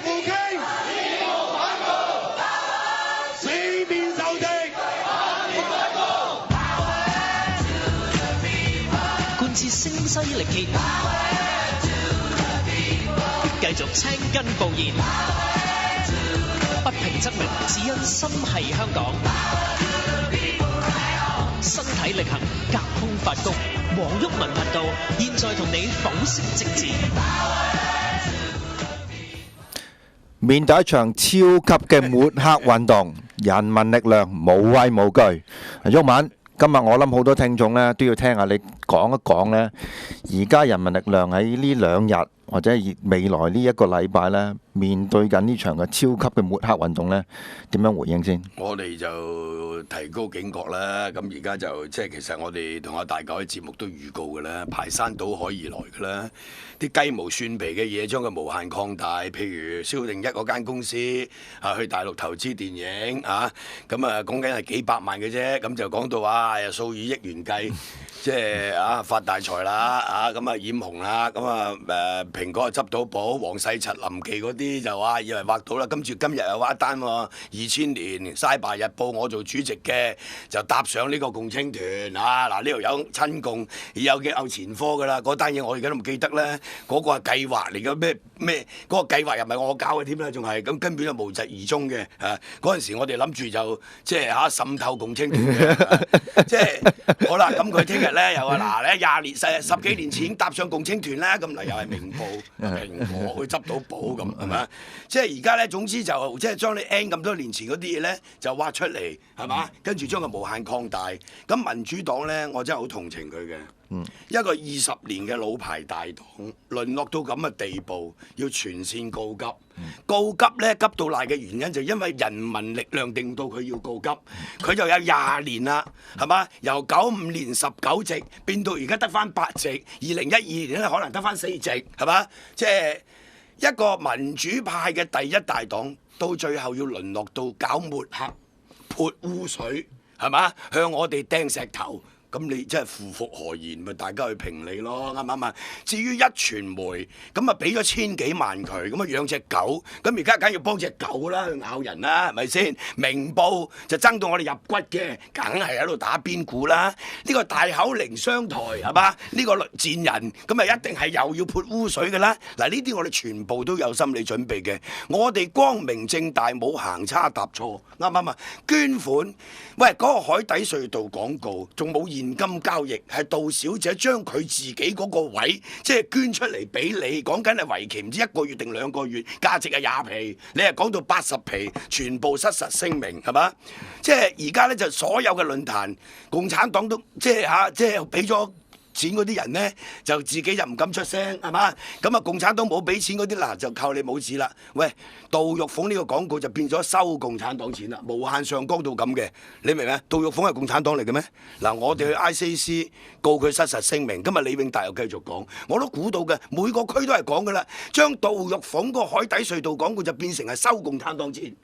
復興，四面受敵，貫徹聲嘶力竭，繼續青筋暴現，不平則鳴，只因心係香港。身體力行，隔空發功。黃毓民頻道現在同你剖析政治。面對一場超級嘅抹黑運動，人民力量無畏無懼。毓民，今日我諗好多聽眾呢都要聽下你講一講呢，而家人民力量喺呢兩日或者未來呢一個禮拜呢，面對緊呢場嘅超級嘅抹黑運動呢，點樣回應先？我哋就提高警覺啦。咁而家就即係其實我哋同阿大狗嘅節目都預告嘅啦，排山倒海而來嘅啦。啲雞毛蒜皮嘅嘢將佢無限擴大，譬如蕭定一嗰間公司去大陸投資電影咁講緊係幾百萬嘅啫，咁就講到數以億元計。即係發大財啦，咁染紅啦，蘋果就執到寶，黃世澤、林奇嗰啲就以為畫到啦，跟住今日又畫一單喎，2000年《Cyber 日報》我做主席嘅就搭上呢個共青團嗱呢度有親共，有前科㗎啦，嗰單嘢我而家都唔記得咧，嗰個係計劃嚟嘅咩嗰個計劃又唔係我搞嘅添啦，仲係咁根本就無疾而終嘅嗰陣時我哋諗住就即係滲透共青團嘅，即係好啦，咁佢聽日咧又話20年10幾年前已經搭上共青團啦，咁嗱又係明報、蘋果去執到寶咁係咪？即係而家咧，總之就即係將你 N 咁多年前嗰啲嘢咧就挖出嚟係嘛，跟住將佢無限擴大。咁民主黨咧，我真係好同情佢嘅。一個20年嘅老牌大黨，淪落到咁嘅地步，要全線告急。告急咧，急到賴嘅原因就因為人民力量定到佢要告急，佢就有20年啦，係嘛？由95年19席變到而家得返8席，2012年咧可能得返4席，係嘛？即係一個民主派嘅第一大黨，到最後要淪落到搞抹黑、潑污水，係嘛？向我哋掟石頭。咁你真係夫復何言？咪大家去評理咯，啱唔啱啊？至於一傳媒，咁俾咗千幾萬佢，咁養隻狗，咁而家梗要幫隻狗啦，去咬人啦，係咪先？明報就爭到我哋入骨嘅，梗係喺度打邊鼓啦。呢個大口靈商台係嘛？呢個賤人，咁一定係又要潑污水㗎啦。嗱，呢啲我哋全部都有心理準備嘅。我哋光明正大冇行差踏錯，啱唔啱啊？捐款，喂，嗰個海底隧道廣告仲冇現金交易，係杜小姐將佢自己嗰個位即係捐出嚟俾你，講緊係為期唔知1個月定2個月，價值係20皮，你係講到80皮，全部失實聲明係嘛？即係而家咧就所有嘅論壇，共產黨都即係俾咗錢嗰啲人呢，就自己就唔敢出聲係嘛？咁啊，共產黨冇俾錢嗰啲嗱，就靠你冇紙啦。喂，杜玉鳳呢個廣告就變咗收共產黨錢啦，無限上綱到咁嘅，你明唔明？杜玉鳳係共產黨嚟嘅咩？嗱，我哋去 ICAC 告佢失實聲明，今日李永達又繼續講，我都估到嘅，每個區都係講嘅啦，將杜玉鳳個海底隧道廣告就變成係收共產黨錢，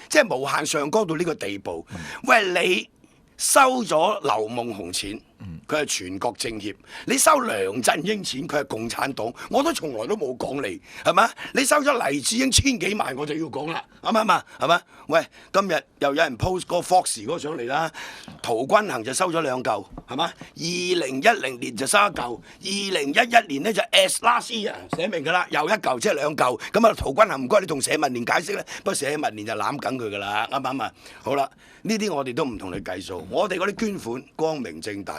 即係無限上綱到呢個地步。喂，你收咗劉夢熊錢，佢係全國政協；你收梁振英錢，佢係共產黨。我都從來都冇講你，係嘛？你收咗黎智英千幾萬，我就要講啦，啱唔啱啊？係嘛？喂，今日又有人 post 個 Fox 嗰個上嚟啦，陶君行就收咗2嚿，係嘛？2010年就收1嚿，2011年呢就 as last year 寫明㗎啦，又1嚿，即係2嚿。咁啊，陶君行唔該你同社民連解釋咧，不過社民連就攬緊佢㗎啦，啱唔啱啊？好啦，呢啲我哋都唔同你計數，我哋嗰啲捐款光明正大。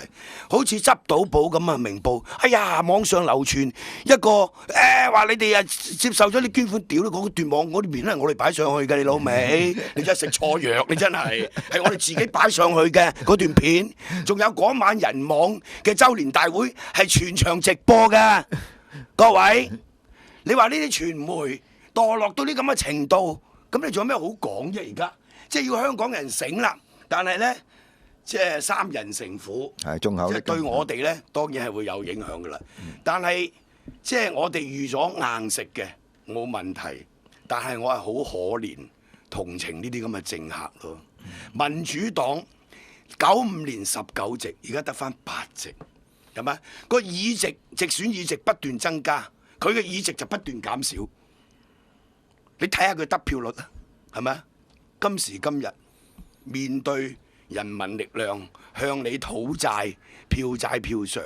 好似執到寶咁啊！明報，哎呀，網上流傳一個話你哋接受咗啲捐款，屌你嗰段網嗰啲片係我哋擺上去嘅，你老味，你真係食錯藥，你真係我哋自己擺上去嘅嗰段片，仲有嗰晚人網嘅週年大會係全場直播㗎，各位，你話呢啲傳媒墮落到呢咁嘅程度，咁你仲有咩好講啫？而家即係要香港人醒啦，但係呢。即係3人成虎，即係對我哋咧，當然係會有影響噶啦。但係即係我哋預咗硬食嘅冇問題，但係我係好可憐同情呢啲咁嘅政客咯。民主黨95年19席，而家得返8席，係咪？個議席直選議席不斷增加，佢嘅議席就不斷減少。你睇下佢得票率啊，係咪啊？今時今日面對人民力量向你討債，票債票償，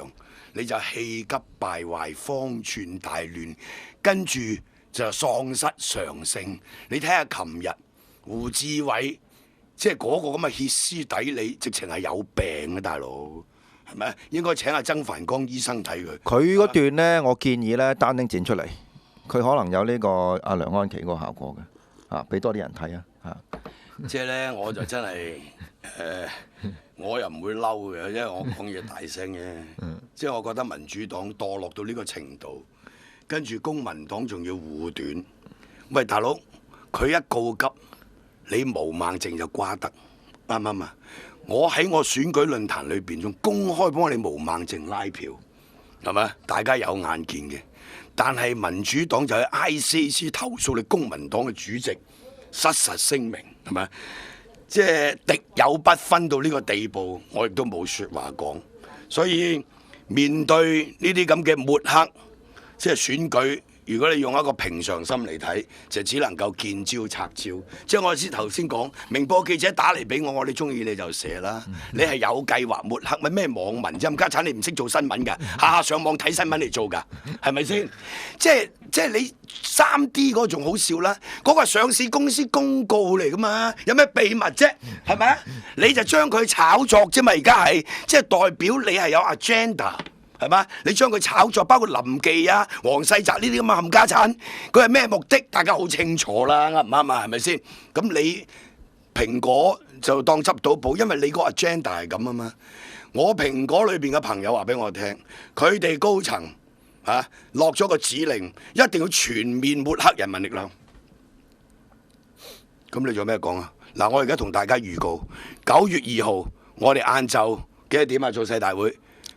你就氣急敗壞、方寸大亂，跟住就喪失常性。你睇下琴日胡志偉，即係嗰個咁嘅歇斯底里，直情係有病啊，大佬，係咪？應該請阿曾繁光醫生睇佢。佢嗰段呢，我建議呢單丁剪出嚟，佢可能有呢個阿梁安琪嗰個效果嘅，俾多啲人睇啊，即係咧，我就真係我又唔會嬲嘅，因為我講嘢大聲嘅。即係我覺得民主黨墮落到呢個程度，跟住公民黨仲要護短。喂，大佬，佢一告急，你毛孟靜就瓜得，啱唔啱啊？我喺我選舉論壇裏邊仲公開幫你毛孟靜拉票，係咪？大家有眼見嘅。但係民主黨就喺 ICAC 投訴你公民黨嘅主席失實聲明，係咪？即係敵友不分到呢個地步，我亦都冇説話講。所以面對呢啲咁嘅抹黑，即係選舉。如果你用一個平常心嚟睇，就只能夠見招拆招。即係我頭先講，明報記者打嚟俾我，你中意你就寫啦。你係有計劃抹黑，咪咩網民啫？冚家鏟，你唔識做新聞㗎，下下上網睇新聞嚟做㗎，係咪先？即係你3D 嗰個仲好笑啦，嗰個係上市公司公告嚟㗎嘛，有咩秘密啫？係咪啊？你就將佢炒作啫嘛，而家係即係代表你係有 agenda。係嘛？你將佢炒作，包括林記啊、黃世澤呢啲咁嘅冚家產，佢係咩目的？大家好清楚啦，啱唔啱啊？係咪先？咁你蘋果就當執到寶，因為你個 agenda 係咁啊嘛。我蘋果裏邊嘅朋友話俾我聽，佢哋高層落咗個指令，一定要全面抹黑人民力量。咁你仲有咩講啊？嗱，我而家同大家預告，9月2號我哋晏晝幾多點啊？造勢大會。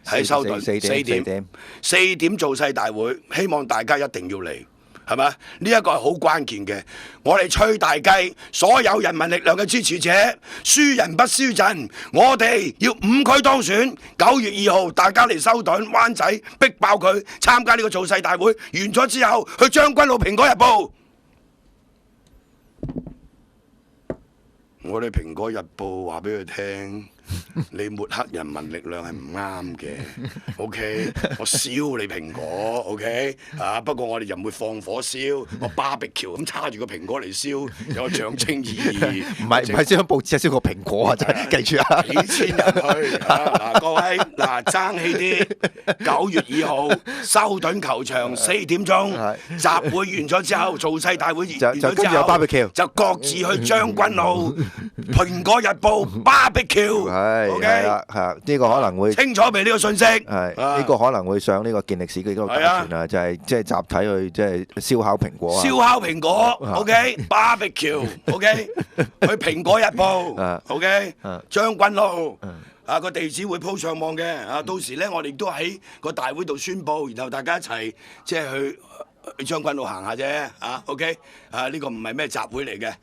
喺修頓4點造勢大會，希望大家一定要嚟，係咪？呢一個係好關鍵嘅。我哋吹大雞，所有人民力量嘅支持者，輸人不輸陣，我哋要5區當選。9月2號，大家嚟修頓灣仔逼爆佢，參加呢個造勢大會。完咗之後，去將軍澳蘋果日報。我哋蘋果日報話俾佢聽。你抹黑人民力量係唔啱嘅 ，OK？ 我燒你蘋果 ，OK？ 不過我哋又唔會放火燒，我barbecue咁叉住個蘋果嚟燒，有個象徵意義。唔係燒張報紙，係燒個蘋果啊！真係記住啊！幾千人去各位爭氣啲。9月2號修頓球場4點鐘集會完咗之後，造勢大會完咗之後，就各自去將軍澳蘋果日報 barbecue。係啦，呢個可能會清楚未呢個信息？係呢個可能會上呢個健力士嘅嗰個大全啊，就係即係集體去即係燒烤蘋果啊！燒烤蘋果 ，OK，barbecue，OK， 去蘋果日報 ，OK， 將軍澳個地址會鋪上網嘅到時咧我哋都喺個大會度宣佈，然後大家一齊即係去將軍澳行下啫，OK，呢個唔係咩集會嚟嘅，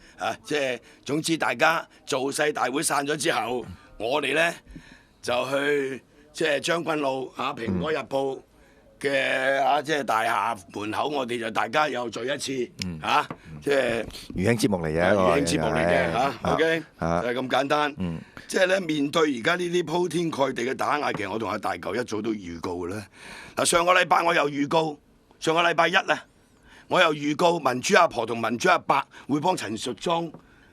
即係總之大家造勢大會散咗之後。我哋咧就去即係將軍澳蘋果日報嘅即係大廈門口，我哋就大家又聚一次即係餘興節目嚟嘅，餘興節目嚟嘅OK，就係咁簡單。即係咧面對而家呢啲鋪天蓋地嘅打壓，其實我同阿大嚿一早都預告嘅啦。嗱，上個禮拜我又預告，上個禮拜1我又預告民主阿婆同民主阿伯會幫陳淑莊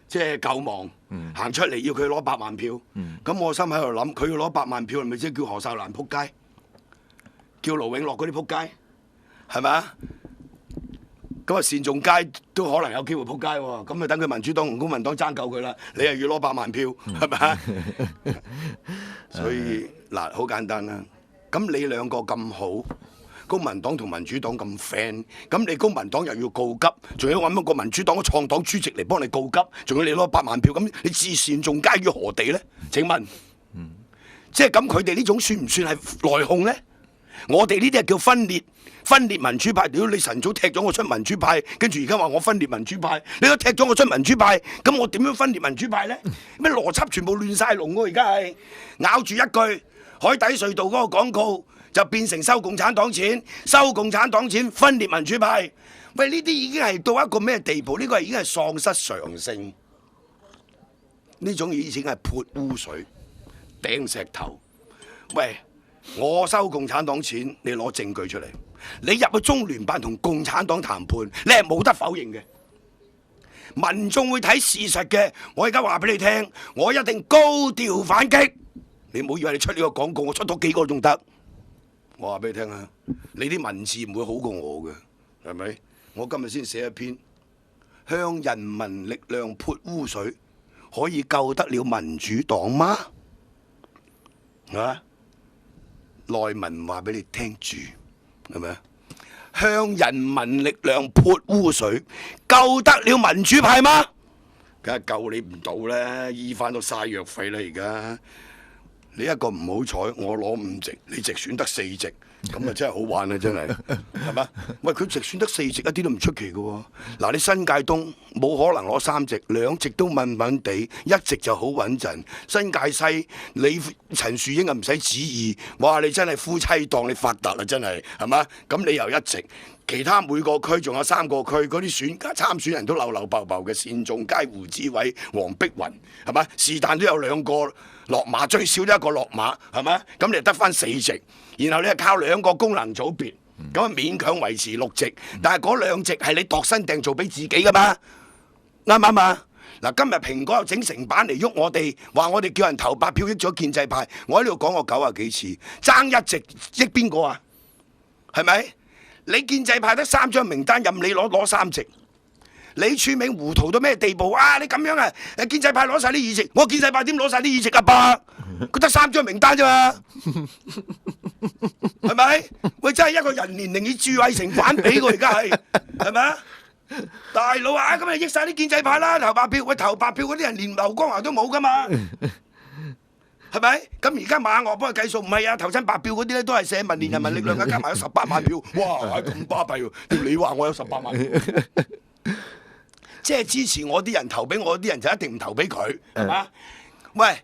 即係救亡。行出嚟要佢攞100萬票，咁我心喺度諗，佢要攞100萬票，係咪即係叫何秀蘭撲街，叫盧永樂嗰啲撲街，係咪啊？咁啊單仲偕都可能有機會撲街喎，咁咪等佢民主黨同公民黨爭救佢啦，你又要攞100萬票，係咪啊？所以嗱，好簡單啦，咁你兩個咁好。公民黨同民主黨咁 friend， 咁你公民黨又要告急，仲要揾一個民主黨嘅創黨主席嚟幫你告急，仲要你攞100萬票，咁你置善仲皆於何地呢？請問，即係咁佢哋呢種算唔算係內訌呢？我哋呢啲係叫分裂民主派。如果你晨早踢咗我出民主派，跟住而家話我分裂民主派，你都踢咗我出民主派，咁我點樣分裂民主派呢？咩邏輯全部亂晒龍喎！而家係咬住一句海底隧道嗰個廣告。就變成收共產黨錢，收共產黨錢分裂民主派。喂，呢啲已經係到一個咩地步？呢個已經係喪失常性。呢種以前係潑污水、掟石頭。喂，我收共產黨錢，你攞證據出嚟。你入去中聯辦同共產黨談判，你係冇得否認嘅。民眾會睇事實嘅。我而家話俾你聽，我一定高調反擊。你唔好以為你出呢個廣告，我出多幾個仲得。我話俾你聽啊，你啲文字唔會好過我嘅，係咪？我今日先寫一篇向人民力量潑污水，可以救得了民主黨嗎？啊，內文話俾你聽住，係咪？向人民力量潑污水，救得了民主派嗎？梗係救你唔到啦，醫翻到晒藥費啦而家。你一個唔好彩，我攞5席，你直選得4席，咁啊真係好玩啊！真係，係嘛？喂，佢直選得4席，一啲都唔出奇嘅喎。嗱，你新界東冇可能攞3席，2席都穩穩地，1席就好穩陣。新界西，你陳樹英啊唔使旨意，哇！你真係夫妻檔，你發達啦，真係，係嘛？咁你又1席。其他每個區仲有3個區，嗰啲參選人都流流爆爆嘅，單仲偕、胡志偉、黃碧雲，係嘛？是但都有2個落馬，最少都1個落馬，係咪？咁你就得翻4席，然後你係靠2個功能組別，咁啊勉強維持6席，但係嗰2席係你度身訂做俾自己噶嘛？啱唔啱啊？嗱，今日蘋果又整成版嚟喐我哋，話我哋叫人投白票益咗建制派，我喺呢度講過90幾次，爭1席益邊個啊？係咪？你建制派得3張名單，任你攞3席。李柱銘糊塗到咩地步啊？你咁樣啊？建制派攞晒啲議席，我建制派點攞晒啲議席啊？爸，佢得3張名單啫嘛，係咪？喂，真係一個人年齡與智慧成反比喎，而家係咪啊？大佬啊，咁咪益晒啲建制派啦，投白票。喂，投白票嗰啲人連劉江華都冇噶嘛？係咪？咁而家馬岳幫佢計數，唔係啊！投親白票嗰啲咧都係社民連人民力量嘅，加埋有18萬票，哇！咁巴閉喎！你話我有18萬票，即係支持我啲人投俾我啲人就一定唔投俾佢，係嘛？喂，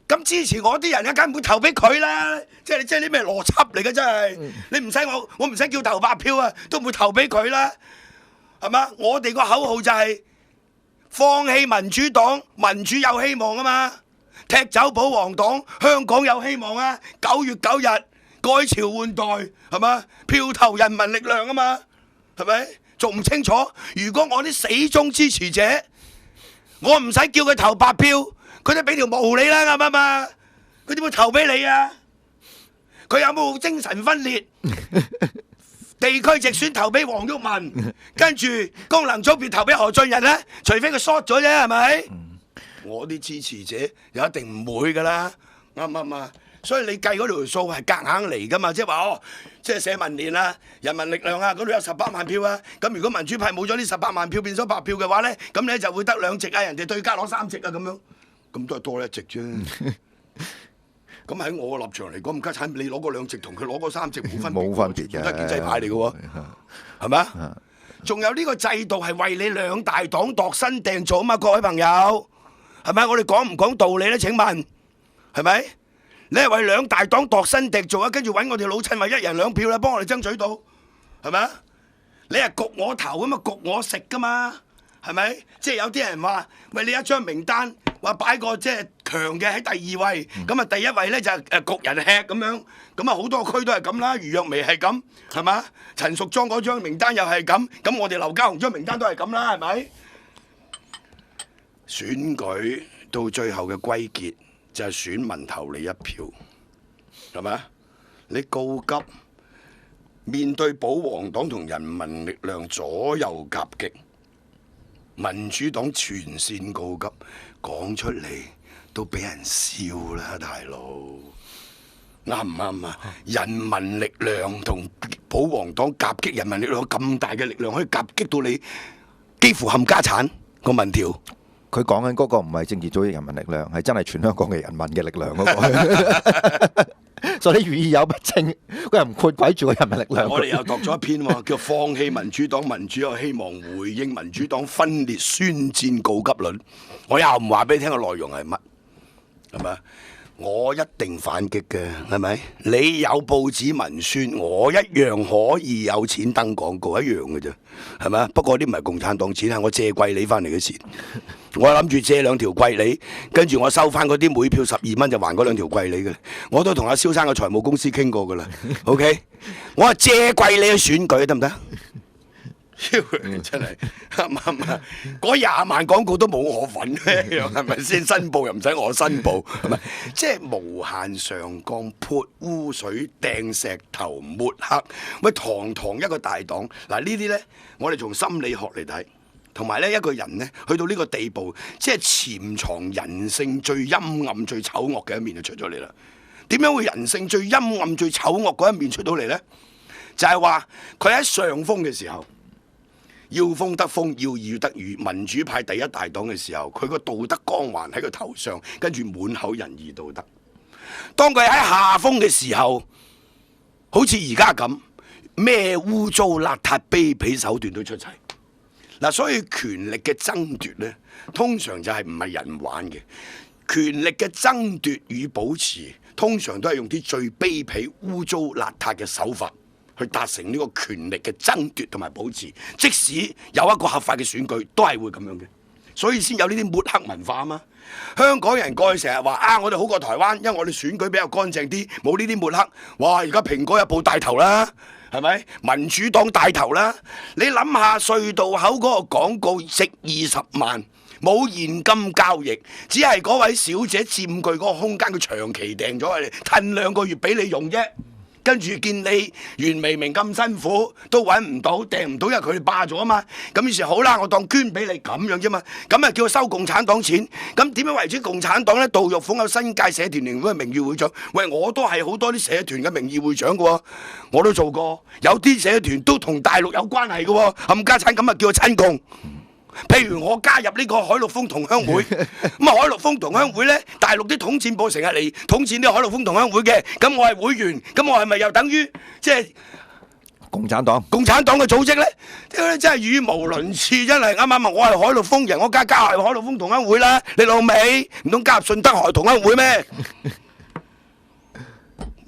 咁支持我啲人咧，梗唔會投俾佢啦！即係啲咩邏輯嚟嘅真係？你唔使我唔使叫投白票啊，都唔會投俾佢啦，係嘛？我哋個口號就係放棄民主黨，民主有希望啊嘛！踢走保皇黨，香港有希望啊！9月9日改朝換代，係嘛？票投人民力量啊嘛，係咪？仲唔清楚？如果我啲死忠支持者，我唔使叫佢投白票，佢都俾條毛你啦，啱唔啱啊？佢點會投俾你啊？佢有冇精神分裂？地區直選投俾黃毓民，跟住功能組別投俾何俊仁呢？除非佢 short 咗啫，係咪？我啲支持者又一定唔會噶啦，啱唔啱啊？所以你計嗰條數係夾硬嚟噶嘛？即係話即係社民連啊、人民力量啊，嗰度有18萬票啊。咁如果民主派冇咗呢18萬票變咗白票嘅話咧，咁你就會得2席啊，人哋對家攞3席啊，咁樣，咁都係多1席啫。咁喺我嘅立場嚟講，唔家產你攞嗰2席同佢攞嗰3席冇分別，冇分別嘅，都係建制派嚟嘅喎，係咪啊？仲有呢個制度係為你2大黨度身訂造啊嘛，各位朋友。係咪？我哋講唔講道理咧？請問係咪？你係為2大黨度身訂造啊，跟住揾我哋老襯話1人2票啦，幫我哋爭取到，係咪啊？你係焗我頭咁啊，焗我食噶嘛，係咪？即係有啲人話，喂，你一張名單話擺個即係強嘅喺第2位，咁啊第1位咧就係焗人吃咁樣，咁啊好多區都係咁啦，余若薇係咁，係嘛？陳淑莊嗰張名單又係咁，咁我哋劉家雄張名單都係咁啦，係咪？選舉到最後嘅歸結就係選民投你1票，係咪啊？你告急面對保皇黨同人民力量左右夾擊，民主黨全線告急，講出嚟都俾人笑啦，大佬啱唔啱啊？人民力量同保皇黨夾擊，人民力量咁大嘅力量可以夾擊到你幾乎冚家產個民調。佢講緊嗰個唔係政治組織人民力量，係真係全香港嘅人民嘅力量嗰個。所以語意有不正，佢又唔括鬼住個人民力量。我哋又讀咗一篇喎，叫放棄民主黨，民主有希望，回應民主黨分裂宣戰告急論。我又唔話俾你聽個內容係乜，係咪？我一定反擊嘅，係咪？你有報紙文宣，我一樣可以有錢登廣告，一樣嘅啫，係咪？不過啲唔係共產黨錢，係我借貴利翻嚟嘅錢。我諗住借2條貴利，跟住我收翻嗰啲每票12蚊就還嗰2條貴利嘅。我都同阿蕭生嘅財務公司傾過㗎啦。OK， 我話借貴利去選舉得唔得？真係啱唔啱啊？嗰20萬廣告都冇我份咧，係咪先？申報又唔使我申報，係咪？即係無限上綱、潑污水、掟石頭、抹黑，喂，堂堂一個大黨。嗱，呢啲呢，我哋從心理學嚟睇，同埋呢一個人呢，去到呢個地步，即係潛藏人性最陰暗、最醜惡嘅一面就出咗嚟啦。點樣會人性最陰暗、最醜惡嗰一面出到嚟呢？就係話佢喺上風嘅時候。要風得風，要雨得雨。民主派第一大黨嘅時候，佢個道德光環喺佢頭上，跟住滿口仁義道德。當佢喺下風嘅時候，好似而家咁，咩污糟邋遢、卑鄙手段都出齊。嗱，所以權力嘅爭奪呢，通常就係唔係人玩嘅。權力嘅爭奪與保持，通常都係用啲最卑鄙、污糟邋遢嘅手法。去達成呢個權力嘅爭奪同埋保持，即使有一個合法嘅選舉，都係會咁樣嘅，所以先有呢啲抹黑文化啊嘛。香港人過去成日話啊，我哋好過台灣，因為我哋選舉比較乾淨啲，冇呢啲抹黑。哇！而家蘋果日報帶頭啦，係咪？民主黨帶頭啦。你諗下隧道口嗰個廣告值20萬，冇現金交易，只係嗰位小姐佔據嗰個空間，佢長期訂咗嚟，褪2個月俾你用啫。跟住見你袁彌明咁辛苦都揾唔到訂唔到，因為佢哋霸咗啊嘛。咁於是好啦，我當捐俾你咁樣啫嘛。咁啊叫收共產黨錢。咁點樣為之共產黨呢？杜玉鳳有新界社團聯會嘅名譽會長，喂，我都係好多啲社團嘅名義會長嘅喎，我都做過。有啲社團都同大陸有關係嘅喎，冚家產咁啊叫親共。譬如我加入呢個海陸豐同鄉會，咁啊海陸豐同鄉會呢，大陸啲統戰部成日嚟統戰啲海陸豐同鄉會嘅，咁我係會員，咁我係咪又等於即係共產黨嘅組織呢？真係語無倫次，真係啱啱啊！我係海陸豐人，我加入海陸豐同鄉會啦，你老味唔通加入順德海同鄉會咩？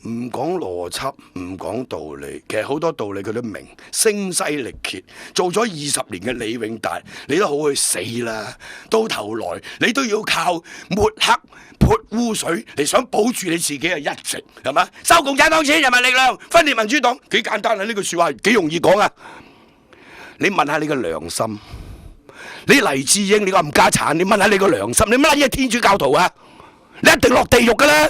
唔講邏輯，唔講道理，其實好多道理佢都明，聲嘶力竭，做咗20年嘅李永達，你都好去死啦！到頭來你都要靠抹黑、潑污水嚟想保住你自己嘅一席，係咪？收共產黨錢，人民力量分裂民主黨，幾簡單啊！呢句説話幾容易講啊！你問下你個良心，你黎智英你個冚家產，你問下你個良心，你乜嘢天主教徒啊？你一定落地獄㗎啦！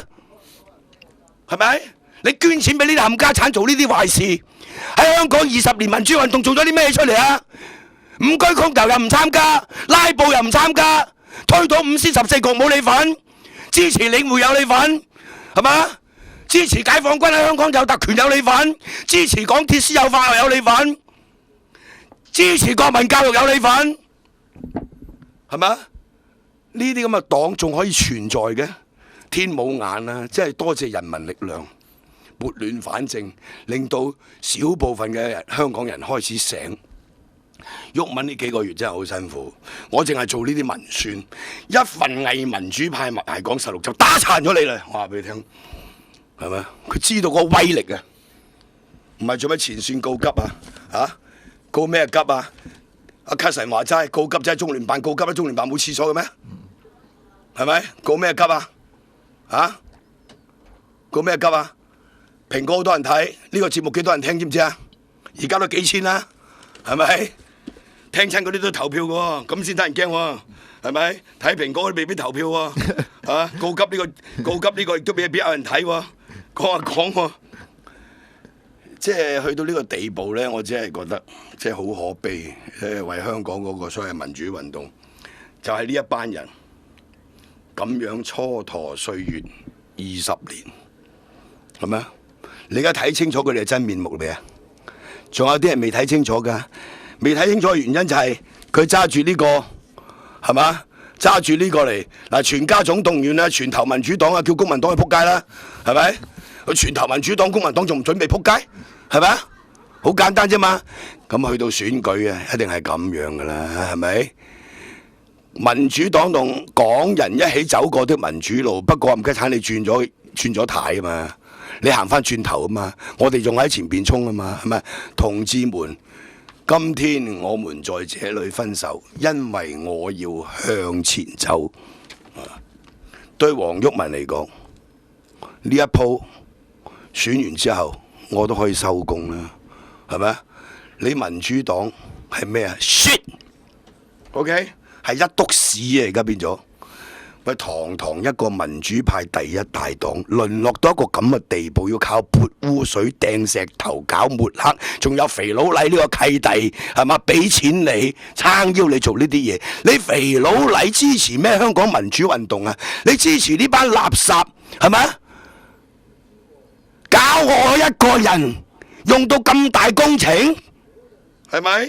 係咪？你捐錢俾呢啲冚家產做呢啲壞事，喺香港20年民主運動做咗啲咩出嚟啊？5居公投又唔參加，拉布又唔參加，推倒5司14局冇你份，支持領匯有你份，係嘛？支持解放軍喺香港有特權有你份，支持港鐵私有化又有你份，支持國民教育有你份，係嘛？呢啲咁嘅黨仲可以存在嘅？天冇眼啊！真係多謝人民力量撥亂反正，令到少部分嘅香港人開始醒。毓民呢幾個月真係好辛苦，我淨係做呢啲文宣，一份偽民主派麥係講16就打殘咗你啦！我話俾你聽，係咪？佢知道個威力啊！唔係做咩前線告急啊？啊，告咩急啊？阿卡神話齋告急即係中聯辦告急啦，中聯辦冇廁所嘅咩？係咪？告咩急啊？啊！告咩急啊？蘋果好多人睇，呢個節目幾多人聽知唔知啊？而家都幾千啦，係咪？聽親嗰啲都投票嘅喎，咁先得人驚喎，係咪？睇蘋果都未必投票喎，啊！告急呢個亦都俾有人睇喎，講喎，即係去到呢個地步咧，我只係覺得即係好可悲，為香港嗰個所謂民主運動，就係呢一班人。咁樣蹉跎歲月20年，係咪啊？你而家睇清楚佢哋嘅真面目未啊？仲有啲人未睇清楚㗎，未睇清楚嘅原因就係佢揸住呢個係嘛？揸住呢個嚟嗱，全家總動員啦，全投民主黨啊，叫公民黨去撲街啦，係咪？佢全投民主黨，公民黨仲唔準備撲街？係咪啊？好簡單啫嘛。咁去到選舉啊，一定係咁樣㗎啦，係咪？民主黨同港人一起走過的民主路，不過唔該睇你轉咗軚啊嘛，你行翻轉頭啊嘛，我哋仲喺前邊衝啊嘛，係咪？同志們，今天我們在這裏分手，因為我要向前走。對黃毓民嚟講，呢一鋪選完之後，我都可以收工啦，係咪？你民主黨係咩啊 ？shit，OK，係一篤屎啊！而家變咗，喂，堂堂一個民主派第一大黨，淪落到一個咁嘅地步，要靠潑污水、掟石頭、搞抹黑，仲有肥佬黎呢個契弟係嘛？俾錢你撐腰你做呢啲嘢，你肥佬黎支持咩香港民主運動啊？你支持呢班垃圾係咪？搞我一個人用到咁大工程，係咪？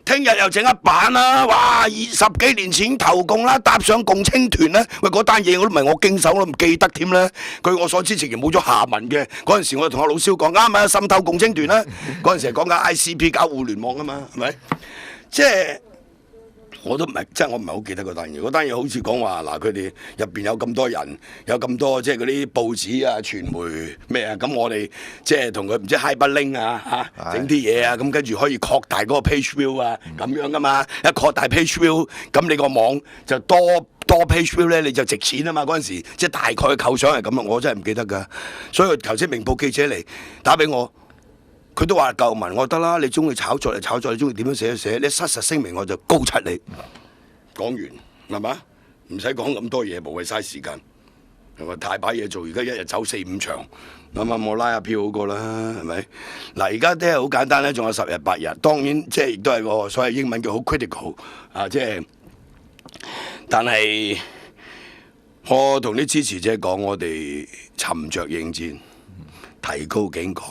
聽日又整一版啦，哇！20幾年前投共啦，搭上共青團啦，喂，嗰單嘢我都唔係我經手，我都唔記得添啦。據我所知，直情冇咗下文嘅。嗰陣時我就同阿老蕭講啱啊，滲透共青團啦。嗰陣時係講緊 ICP 搞互聯網啊嘛，係咪？即係我都唔係，即係我唔係好記得嗰單嘢。嗰單嘢好似講話嗱，佢哋入邊有咁多人，有咁多即係嗰啲報紙啊、傳媒咩啊，咁我哋即係同佢唔知 hyperlink 啊嚇，整啲嘢啊，咁跟住可以擴大嗰個 page view 啊，咁樣噶嘛。一擴大 page view，咁你個網就多 page view 咧，你就值錢啊嘛。嗰陣時即係大概嘅構想係咁啊，我真係唔記得㗎。所以頭先明報記者嚟打俾我。佢都話舊文，我得啦，你中意炒作就炒作，你中意點樣寫就寫，你失實聲明我就高出你。講完係嘛？唔使講咁多嘢，無謂嘥時間。係咪大把嘢做？而家一日走4、5場，啱我拉下票好過啦，係咪？嗱，而家咧好簡單咧，仲有10日8日，當然即係亦都係個所謂英文叫好 critical 啊，即係。但係我同啲支持者講，我哋沉着應戰，提高警覺。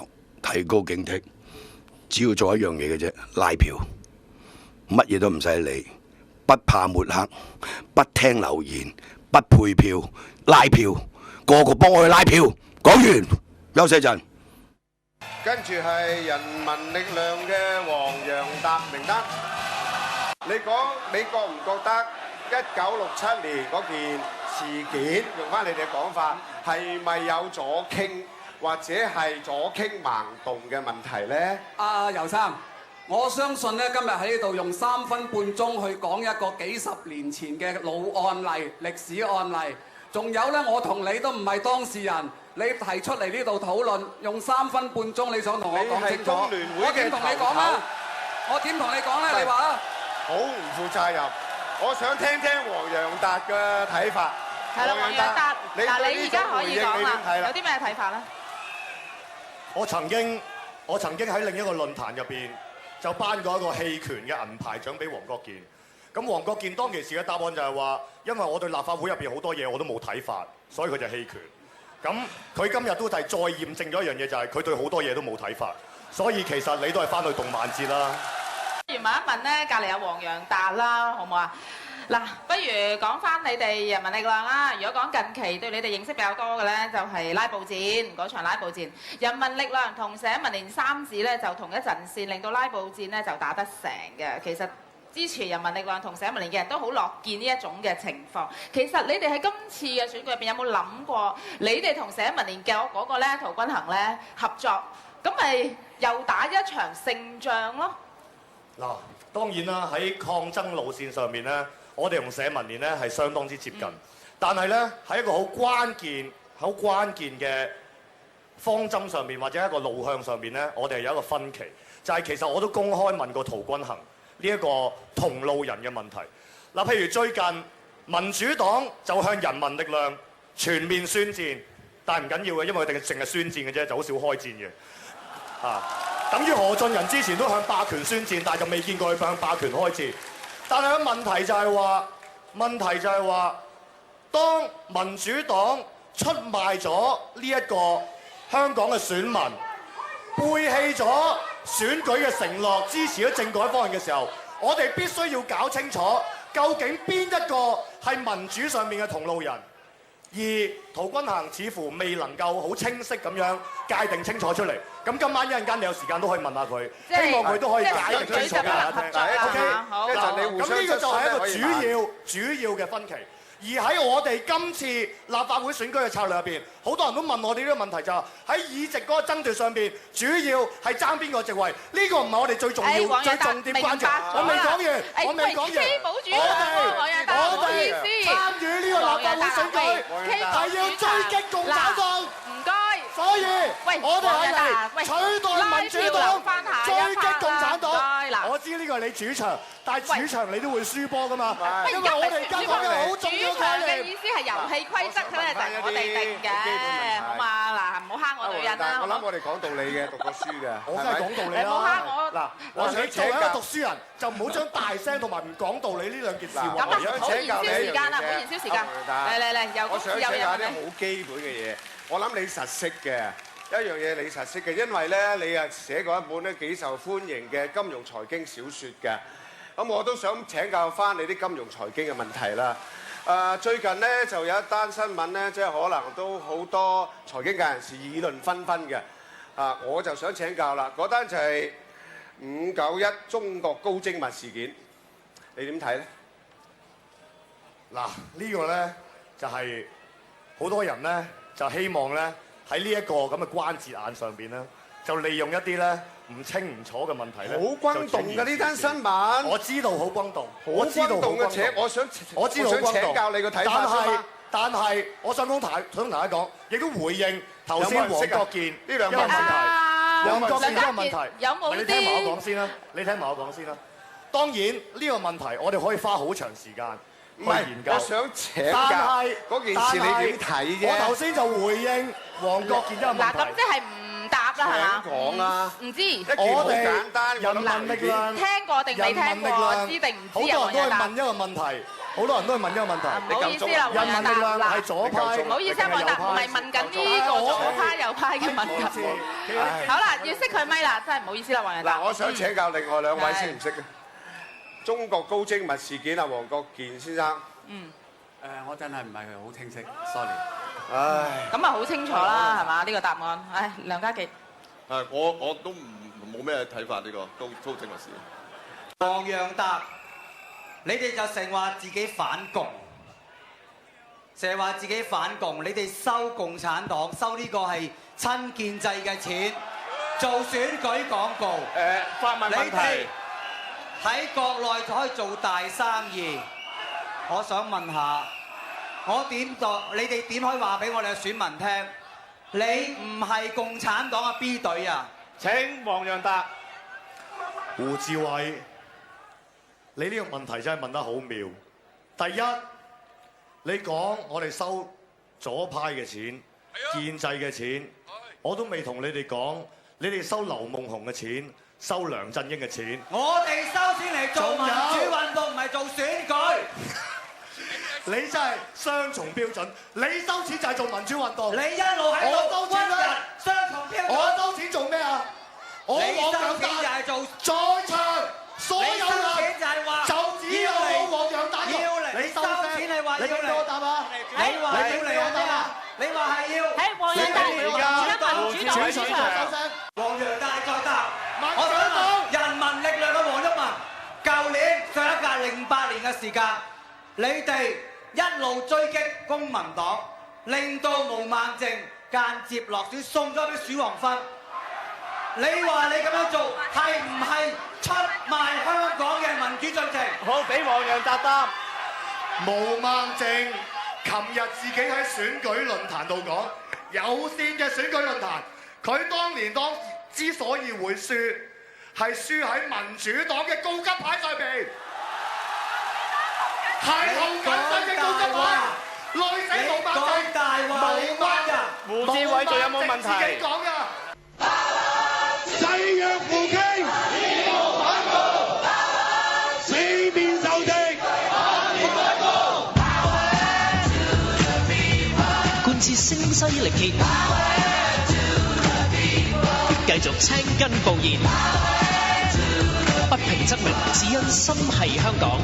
提高警惕，只要做一樣嘢嘅啫，拉票，乜嘢都唔使理，不怕抹黑，不聽流言，不配票，拉票，個個幫我去拉票。講完，休息陣。跟住係人民力量嘅黃洋達名單。你講你覺唔覺得1967年嗰件事件，用翻你哋嘅講法，係咪有左傾？或者係左傾盲動嘅問題呢？游生，我相信咧，今日喺呢度用3分半鐘去講一個幾十年前嘅老案例、歷史案例。仲有咧，我同你都唔係當事人，你提出嚟呢度討論，用3分半鐘，你想同我講清楚？我點同你講啊？我點同你講咧？你話啊？好唔負責任！我想聽聽黃洋達嘅睇法。係啦，黃洋達，嗱，你而家可以講啦，有啲咩睇法咧？我曾經喺另一個論壇入邊就頒過一個棄權嘅銀牌獎俾黃國健。咁黃國健當其時嘅答案就係話，因為我對立法會入邊好多嘢我都冇睇法，所以佢就棄權。咁佢今日都係再驗證咗一樣嘢，就係佢對好多嘢都冇睇法。所以其實你都係翻去動漫節啦。不如問一問咧，隔離有黃洋達啦，好唔好啊？嗱，不如講翻你哋人民力量啦。如果講近期對你哋認識比較多嘅咧，就係拉布戰嗰場拉布戰。人民力量同社民連三子咧就同一陣線，令到拉布戰咧就打得成嘅。其實支持人民力量同社民連嘅人都好樂見呢一種嘅情況。其實你哋喺今次嘅選舉入邊有冇諗過，你哋同社民連嘅嗰個咧陶君行咧合作，咁咪又打一場勝仗咯？嗱，當然啦，喺抗爭路線上面咧，我哋同社民連咧係相當之接近，但係咧喺一個好關鍵嘅方針上面，或者一個路向上面咧，我哋係有一個分歧，就係其實我都公開問過陶君行呢一個同路人嘅問題。嗱，譬如最近民主黨就向人民力量全面宣戰，但係唔緊要嘅，因為佢哋淨係宣戰嘅啫，就好少開戰嘅。等於何俊仁之前都向霸權宣戰，但係就未見過佢向霸權開戰。但係個問題就係話，當民主黨出賣咗呢一個香港嘅選民，背棄咗選舉嘅承諾，支持咗政改方案嘅時候，我哋必須要搞清楚，究竟邊一個係民主上面嘅同路人？而陶君行似乎未能夠好清晰咁樣界定清楚出嚟。咁今晚一陣間你有時間都可以問下佢，希望佢都可以解釋清楚俾大家聽。一陣你互相咁呢個就係一個質詢咧主要嘅分歧。而喺我哋今次立法會選舉嘅策略入邊，好多人都問我哋呢個問題，就係喺議席嗰個爭奪上邊，主要係爭邊個席位？呢個唔係我哋最重要、最重點關注。我未講完，我未講完。我哋參與呢個立法會選舉係要追擊共產黨。唔該。所以我哋係嚟取代民主黨，追擊共產黨。我知呢個係你主場，但係主場你都會輸波㗎嘛。因為我哋而家講嘅好重要嘅概念。嘅意思係遊戲規則咧，就係我哋定嘅，好嘛？嗱，唔好蝦我女人啦。我諗我哋講道理嘅，讀過書嘅。我梗係講道理啦。你唔好蝦我。嗱，我想作為一個讀書人，就唔好將大聲同埋唔講道理呢兩件事混為一談。咁啊，唔好燃燒時間啦，唔好燃燒時間。嚟，有我想請教啲好基本嘅嘢。我諗你實識嘅一樣嘢，你實識嘅，因為咧你啊寫過一本咧幾受歡迎嘅金融財經小説嘅。咁我都想請教翻你啲金融財經嘅問題啦。最近咧就有一單新聞咧，即係可能都好多財經界人士議論紛紛嘅。我就想請教啦，嗰單就係591中國高精密事件，你點睇咧？嗱，呢個咧就係好多人咧就希望咧喺呢一個咁嘅關節眼上邊咧，就利用一啲咧唔清唔楚嘅問題咧，好轟動㗎呢單新聞。我知道好轟動，我知道好轟動。我知道好轟動。請教你個睇法先啦。但係我想同大家講，亦都回應頭先黃國健呢兩個問題。黃國健呢個問題，有冇啲？你聽埋我講先啦。你聽埋我講先啦。當然呢個問題，我哋可以花好長時間去研究。我想請教嗰件事你點睇啫？我頭先就回應黃國健一個問題。嗱，咁即係唔答啦，係嘛？講啊！唔知。我哋人民力量聽過定未聽過？知定唔知？好多人都係問一個問題。好多人都係問一個問題。唔好意思啦，人民力量係左派。唔好意思，我答唔係問緊呢個左派右派嘅問題。好啦，要熄佢咪啦，真係唔好意思啦，黃仁達。嗱，我想請教另外兩位識唔識嘅？中國高精密事件啊，黃國健先生。我真係唔係好清晰 ，sorry。唉。咁啊，好清楚啦，係嘛？呢個答案。唉，梁家傑。我都冇咩睇法呢個高精密事。黃洋達，你哋就成話自己反共，成日話自己反共，你哋收共產黨，收呢個係親建制嘅錢，做選舉廣告。發問問題。喺國內就可以做大生意。我想問下，你哋點可以話俾我哋嘅選民聽？你唔係共產黨嘅 B 隊啊？請黃洋達。胡志偉，你呢個問題真係問得好妙。第一，你講我哋收左派嘅錢、建制嘅錢，我都未同你哋講，你哋收劉夢熊嘅錢、收梁振英嘅錢。我哋收錢嚟做民主運動，唔係做選舉。你真係雙重標準，你收錢就係做民主運動。你一路喺度屈人，雙重標準。我收錢做咩啊？我黃洋達就係做在場所有人，就只有我黃洋達要你收錢，你話要嚟，我答啊！你話要嚟，我答啊！你話係要。喺黃洋達而家民主黨主場，黃洋達再答。我想講人民力量嘅黃毓民，舊年上一屆08年嘅時間，你哋一路追擊公民黨，令到毛孟靜間接落選，送咗俾鼠王芬。你話你咁樣做係唔係出賣香港嘅民主進程？好，俾黃洋達答。毛孟靜琴日自己喺選舉論壇度講，有線嘅選舉論壇，佢當年之所以會輸，係輸喺民主黨嘅高級牌上邊，係紅緊身嘅高級牌，累死毛孟靜。胡志偉仲有冇問題？自己講㗎。誓約扶傾，義無反顧，四面受敵，貫徹聲嘶力竭，繼續青筋暴現，不平則鳴，只因心繫香港。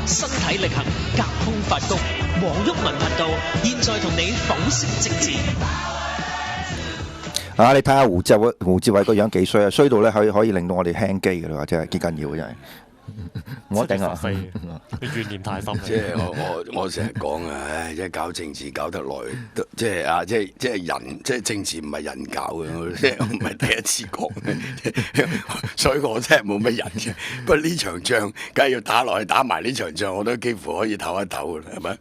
身體力行，隔空發功。黃毓民頻道現在同你剖析政治。你睇下胡志偉個樣幾衰啊！衰到咧可以令到我哋輕機嘅啦，真係幾緊要嘅真係。我頂啊！佢怨念太深。即係我成日講啊，即係搞政治搞得耐，即係人，即係政治唔係人搞嘅，即係我唔係第一次講嘅，所以我真係冇乜人嘅。不過呢場仗，梗係要打落去，打埋呢場仗，我都幾乎可以唞一唞嘅啦，係咪？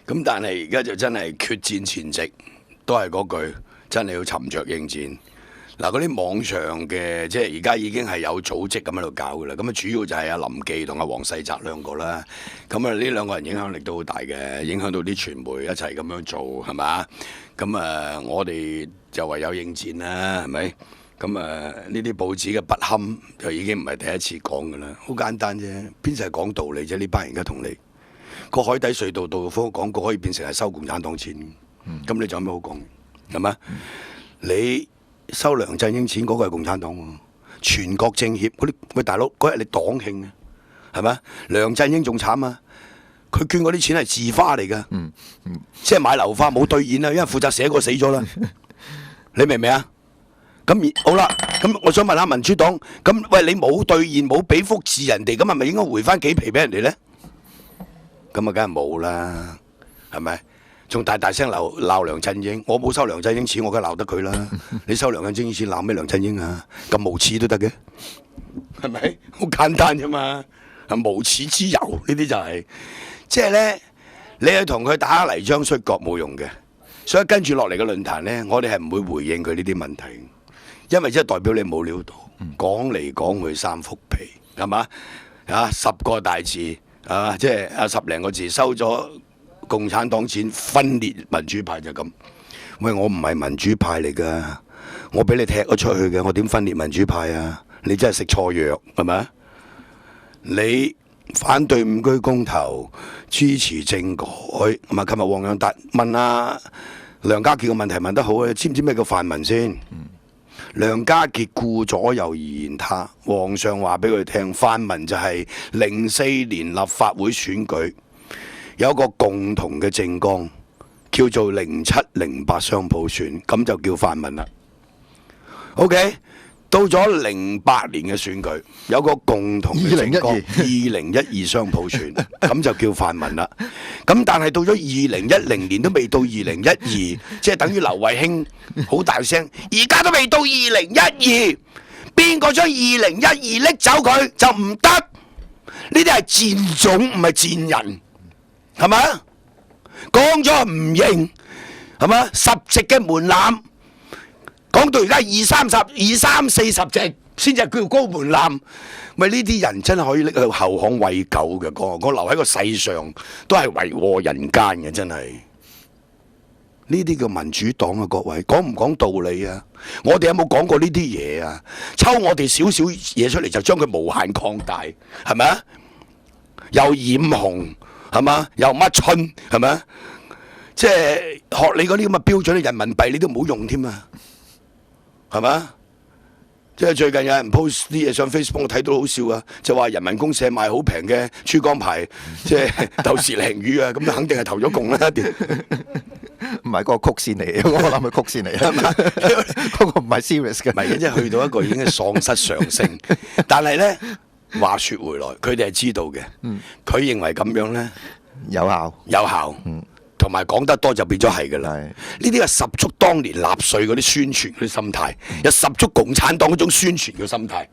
咁但係而家就真係決戰前夕，都係嗰句，真係要沉着應戰。嗱，嗰啲網上嘅即係而家已經係有組織咁喺度搞嘅啦，咁啊主要就係阿林記同阿黃世澤兩個啦，咁啊呢兩個人影響力都好大嘅，影響到啲傳媒一齊咁樣做係嘛？咁啊我哋就唯有應戰啦，係咪？咁啊呢啲報紙嘅不堪就已經唔係第一次講嘅啦，好簡單啫，邊就係講道理啫？呢班人而家同你個海底隧道道方廣告可以變成係收共產黨錢，咁你仲有咩好講？係嘛？你收梁振英錢嗰個係共產黨喎，全國政協嗰啲喂大佬嗰日你黨慶啊，係咪？梁振英仲慘啊，佢捐嗰啲錢係字花嚟㗎，即係買樓花冇兌現啊，因為負責寫個死咗啦，你明唔明啊？咁好啦，咁我想問下民主黨，咁喂你冇兌現冇俾福字人哋，咁係咪應該回翻幾皮俾人哋咧？咁啊，梗係冇啦，係咪？仲大聲鬧梁振英，我冇收梁振英錢，我梗係鬧得佢啦。你收梁振英錢鬧咩梁振英啊？咁無恥都得嘅，係咪？好簡單啫嘛，係無恥之尤呢啲就係，即係咧，你去同佢打泥漿摔角冇用嘅。所以跟住落嚟嘅論壇咧，我哋係唔會回應佢呢啲問題，因為即係代表你冇料到，講嚟講去三幅皮，係嘛？啊，10個大字啊，即係10零個字收咗。共產黨錢分裂民主派就咁，喂我唔係民主派嚟噶，我俾你踢咗出去嘅，我點分裂民主派啊？你真係食錯藥係咪？你反對5居公投，支持政改，咁啊！琴日黃洋達問阿梁家傑個問題問得好啊，知唔知咩叫泛民先？梁家傑顧左右而言他，皇上話俾佢聽，泛民就係04年立法會選舉。有一個共同嘅政綱，叫做07、08雙普選，咁就叫泛民啦。OK， 到咗08年嘅選舉，有個共同嘅政綱，2012雙普選，咁就叫泛民啦。咁但係到咗2010年都未到2012，即係等於劉慧卿好大聲，而家都未到2012，邊個將2012拎走佢就唔得？呢啲係賤種，唔係賤人。係咪？講咗唔認，係咪？10席嘅門檻，講到而家二三四十席先至叫高門檻。咪呢啲人真係可以拎去後巷餵狗嘅，我留喺個世上都係為禍人間嘅，真係。呢啲叫民主黨啊，各位講唔講道理啊？我哋有冇講過呢啲嘢啊？抽我哋少少嘢出嚟就將佢無限擴大，係咪啊？又染紅。係嘛？又乜春係咪？即係學你嗰啲咁嘅標準嘅人民幣，你都唔好用添啊！係嘛？即係最近有人 post 啲嘢上 Facebook，我睇到好笑啊！就話人民公社賣好平嘅珠江牌，即係豆豉鯪魚啊！咁肯定係投咗共啦！唔係嗰個曲線嚟，我諗係曲線嚟，係嘛？嗰個唔係 serious 嘅，唔係即係去到一個已經係喪失上升，但係咧。話說回來，佢哋係知道嘅，佢認為咁樣呢，有效，同埋講得多就變咗係㗎啦。呢啲係十足當年納粹嗰啲宣傳嗰啲心態，有十足共產黨嗰種宣傳嘅心態，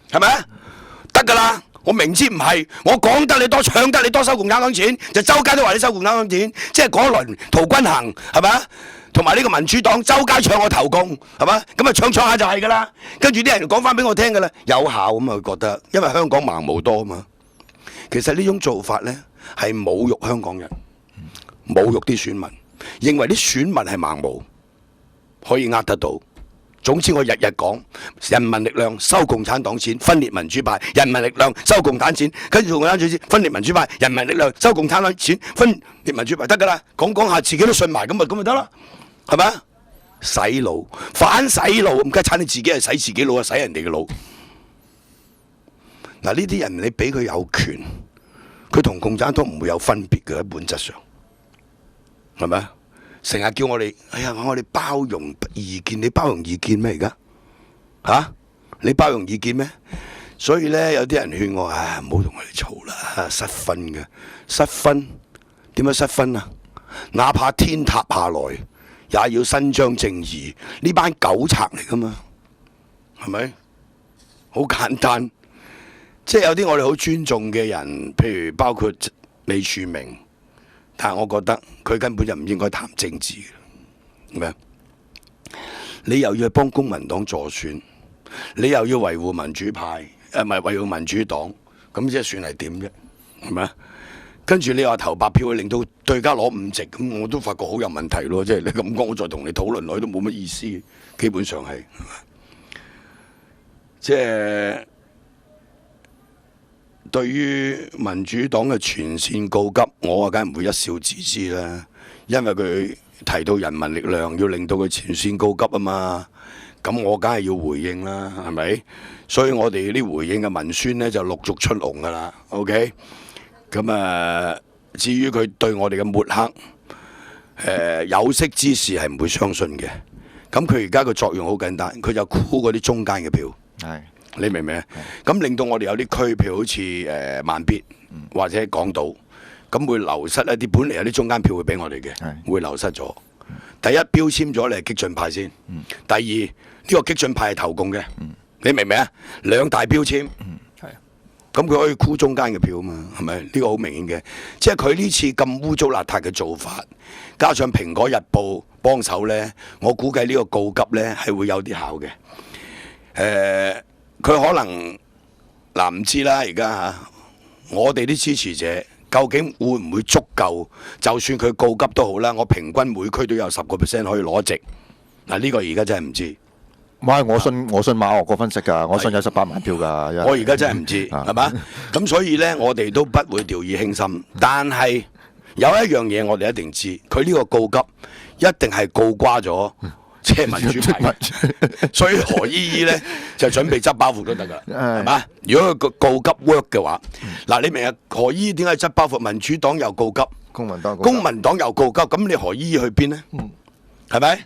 係咪啊？得㗎啦，我明知唔係，我講得你多，搶得你多收共產黨錢，就周街都話你收共產黨錢，即係嗰輪陶君行係咪啊？同埋呢個民主黨周街搶我投共，係嘛？咁啊搶下就係㗎啦。跟住啲人講翻俾我聽㗎啦，有效咁啊，佢覺得，因為香港盲毛多啊嘛。其實呢種做法咧係侮辱香港人，侮辱啲選民，認為啲選民係盲毛，可以呃得到。總之我日日講人民力量收共產黨錢，分裂民主派；人民力量收共產錢，跟住共產黨錢分裂民主派；人民力量收共產黨錢，分裂民主派，得㗎啦。講下自己都信埋，咁咪得啦。係咪？洗腦，反洗腦，唔該產你自己係洗自己腦啊，洗人哋嘅腦。嗱，呢啲人你俾佢有權，佢同共產黨唔會有分別嘅喺本質上，係咪啊？成日叫我哋，哎呀，我哋包容意見，你包容意見咩而家？嚇，你包容意見咩？所以咧，有啲人勸我，唉，唔好同佢哋嘈啦，失分嘅，失分點樣失分啊？哪怕天塌下來，也要伸張正義。呢班狗賊嚟噶嘛，係咪？好簡單，即係有啲我哋好尊重嘅人，譬如包括李柱銘，但係我覺得佢根本就唔應該談政治嘅，係咪？你又要幫公民黨助選，你又要維護民主派，唔係維護民主黨，咁即係算係點啫？係咪啊？跟住你話投白票，令到對家攞5席，咁我都發覺好有問題咯。即係你咁講，我再同你討論落去都冇乜意思，基本上係，即係對於民主黨嘅全線告急，我啊梗係唔會一笑置之啦。因為佢提到人民力量要令到佢全線告急啊嘛，咁我梗係要回應啦，係咪？所以我哋啲回應嘅文宣呢，就陸續出籠噶啦。OK。咁啊，至於佢對我哋嘅抹黑，有識之士係唔會相信嘅。咁佢而家個作用好簡單，佢就箍嗰啲中間嘅票。係，你明唔明啊？咁令到我哋有啲區，譬如好似慢必或者港島，咁會流失一啲本嚟有啲中間票會俾我哋嘅，會流失咗。第一標籤咗你係激進派先，第二呢個激進派係投共嘅，你明唔明啊？兩大標籤。咁佢可以箍中間嘅票嘛？係咪？呢個好明顯嘅，即係佢呢次咁污糟邋遢嘅做法，加上《蘋果日報》幫手呢，我估計呢個告急呢係會有啲效嘅。佢可能嗱唔知啦，而家嚇我哋啲支持者究竟會唔會足夠？就算佢告急都好啦，我平均每區都有10% 可以攞席。嗱，呢個而家真係唔知。唔係，我信馬岳個分析㗎，我信有18萬票㗎。我而家真係唔知，係嘛？咁所以呢，我哋都不會掉以輕心。但係有一樣嘢我哋一定知，佢呢個告急一定係告瓜咗，即係民主派。所以何依依呢，就準備執包袱都得㗎，係嘛？如果佢告急 work 嘅話，嗱你明啊？何依依點解執包袱？民主黨又告急，公民黨又告急，咁你何依依去邊呢？係咪？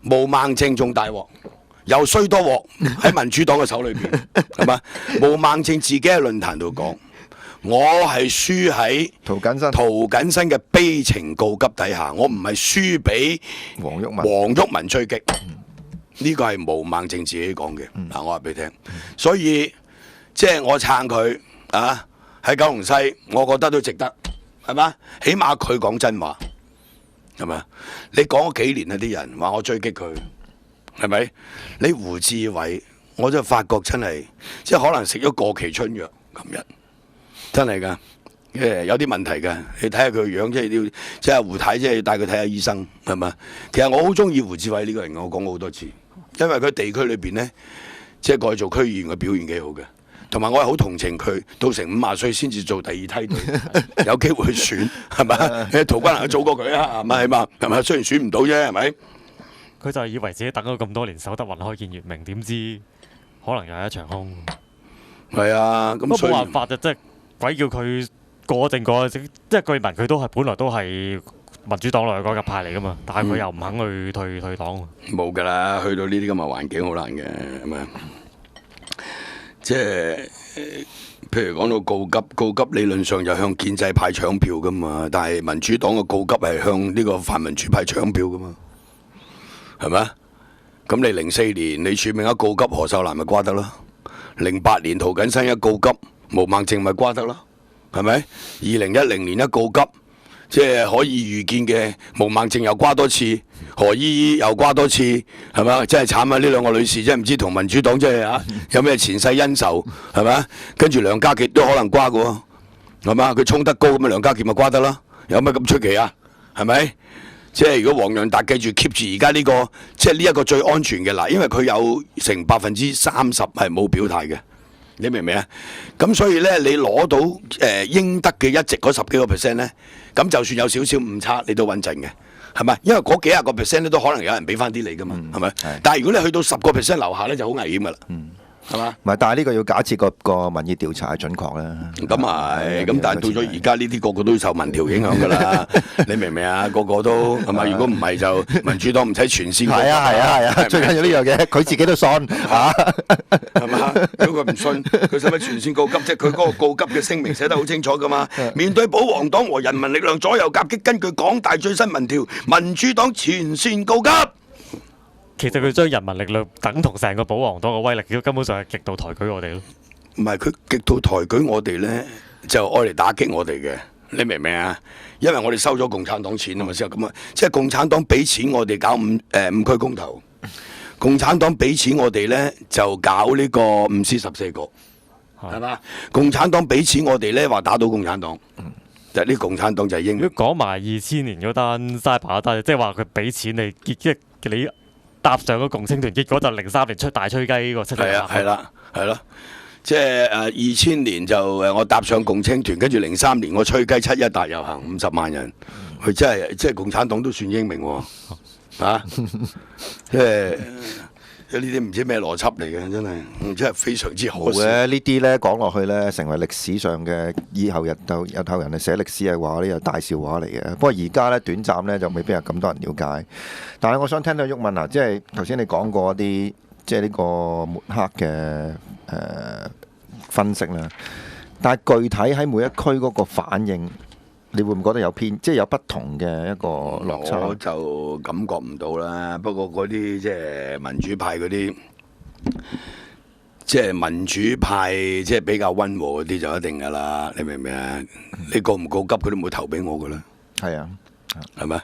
毛孟靜仲大鑊，又衰多鑊喺民主黨嘅手裏邊，係嘛？毛孟靜自己喺論壇度講，我係輸喺涂謹申嘅悲情告急底下，我唔係輸俾黃毓民追擊。呢個係毛孟靜自己講嘅。嗱，我話俾你聽，所以即係我撐佢啊！喺九龍西，我覺得都值得，係嘛？起碼佢講真話。係咪？你講咗幾年啊？啲人話我追擊佢，係咪？你胡志偉，我就發覺真係，即係可能食咗過期春藥，今日真係㗎，有啲問題㗎。你睇下佢個樣，即係要，即係胡太，即係要帶佢睇下醫生，係咪？其實我好中意胡志偉呢個人，我講過好多次，因為佢地區裏邊呢，即係過去做區議員嘅表現幾好嘅。同埋我係好同情佢，到成50歲先至做第2梯隊，有機會去選，係咪？陶君行早過佢啊，係咪？係咪？雖然選唔到啫，係咪？佢就係以為自己等咗咁多年，守得雲開見月明，點知可能又係一場空。係啊，咁冇辦法啫，即係鬼叫佢過定過，即係據聞佢都係本來都係民主黨內改革派嚟噶嘛，但係佢又唔肯去退黨。冇㗎啦，去到呢啲咁嘅環境好難嘅，係咪？即係譬如講到告急理論上就向建制派搶票噶嘛，但係民主黨嘅告急係向呢個泛民主派搶票噶嘛，係咪？咁你04年李柱銘一告急，何秀蘭咪瓜得咯；08年涂謹申一告急，毛孟靜咪瓜得咯，係咪？2010年一告急，即係可以預見嘅毛孟靜又瓜多次，何依依又瓜多次，係咪？真係慘啊！呢兩個女士真係唔知同民主黨真係嚇有咩前世恩仇，係咪？跟住梁家傑都可能瓜嘅喎，係嘛？佢衝得高咁啊，梁家傑咪瓜得啦，有乜咁出奇啊？係咪？即係如果黃洋達繼續 keep 住而家呢個，即係呢一個最安全嘅嗱，因為佢有成30%係冇表態嘅。你明唔明啊？咁所以咧，你攞到應得嘅一席嗰10幾個%咧，咁就算有少少誤差，你都穩陣嘅，係咪？因為嗰幾廿個% 咧都可能有人俾翻啲你噶嘛，係咪？但係如果你去到10%樓下咧，就好危險噶啦，係嘛？唔係，但係呢個要假設個民意調查係準確啦。咁係，咁但係到咗而家呢啲個個都受民調影響㗎啦，你明唔明啊？個個都係咪？如果唔係就民主黨唔使全線。係啊，最緊要呢樣嘢，佢自己都信嚇，係嘛？如果佢唔信，佢使乜全線告急啫？佢嗰個告急嘅聲明寫得好清楚㗎嘛。面對保皇黨和人民力量左右夾擊，根據港大最新民調，民主黨全線告急。其實佢將人民力量等同成個保皇黨嘅威力，根本上係極度抬舉我哋咯。唔係佢極度抬舉我哋咧，就愛嚟打擊我哋嘅，你明唔明啊？因為我哋收咗共產黨錢啊嘛，先咁啊，即係共產黨俾錢我哋搞五區公投，共產黨俾錢我哋咧就搞呢個5C14個，係嘛？共產黨俾錢我哋咧話打倒共產黨，就係呢共產黨就係英。如果講埋2000年嗰單Cyber單，即係話佢俾錢你，即係你搭上個共青團，結果就03年大吹雞呢個7日。係啦。即係2000年就我搭上共青團，跟住03年我吹雞7·1大遊行50萬人，佢真係即係共產黨都算英明喎，即係呢啲唔知咩邏輯嚟嘅，真係非常之可笑。嘅呢啲咧講落去咧，成為歷史上嘅以後日後人嚟寫歷史嘅話呢又大笑話嚟嘅。不過而家咧短暫咧就未必有咁多人了解。但係我想聽到毓民啊，即係頭先你講過一啲即係呢個抹黑嘅分析啦。但係具體喺每一區嗰個反應，你會唔覺得有偏，即係有不同嘅一個落差？我就感覺唔到啦。不過嗰啲即係民主派嗰啲，即係民主派即係比較溫和嗰啲就一定㗎啦。你明唔明啊？你告唔告急，佢都唔會投俾我㗎啦。係啊，係咪？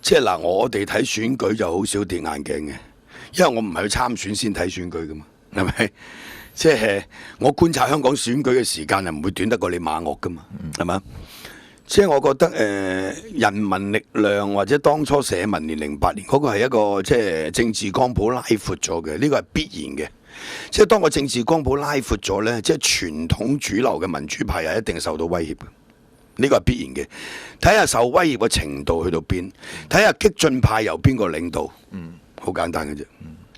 即係嗱，我哋睇選舉就好少跌眼鏡嘅，因為我唔係去參選先睇選舉㗎嘛，係咪？即係我觀察香港選舉嘅時間係唔會短得過你馬嶽㗎嘛，係咪？即係我覺得人民力量或者當初社民連08年嗰個係一個即係政治光譜拉闊咗嘅，呢個係必然嘅。即係當個政治光譜拉闊咗呢，即係傳統主流嘅民主派係一定受到威脅嘅，呢個係必然嘅。睇下受威脅嘅程度去到邊，睇下激進派由邊個領導，好簡單嘅啫。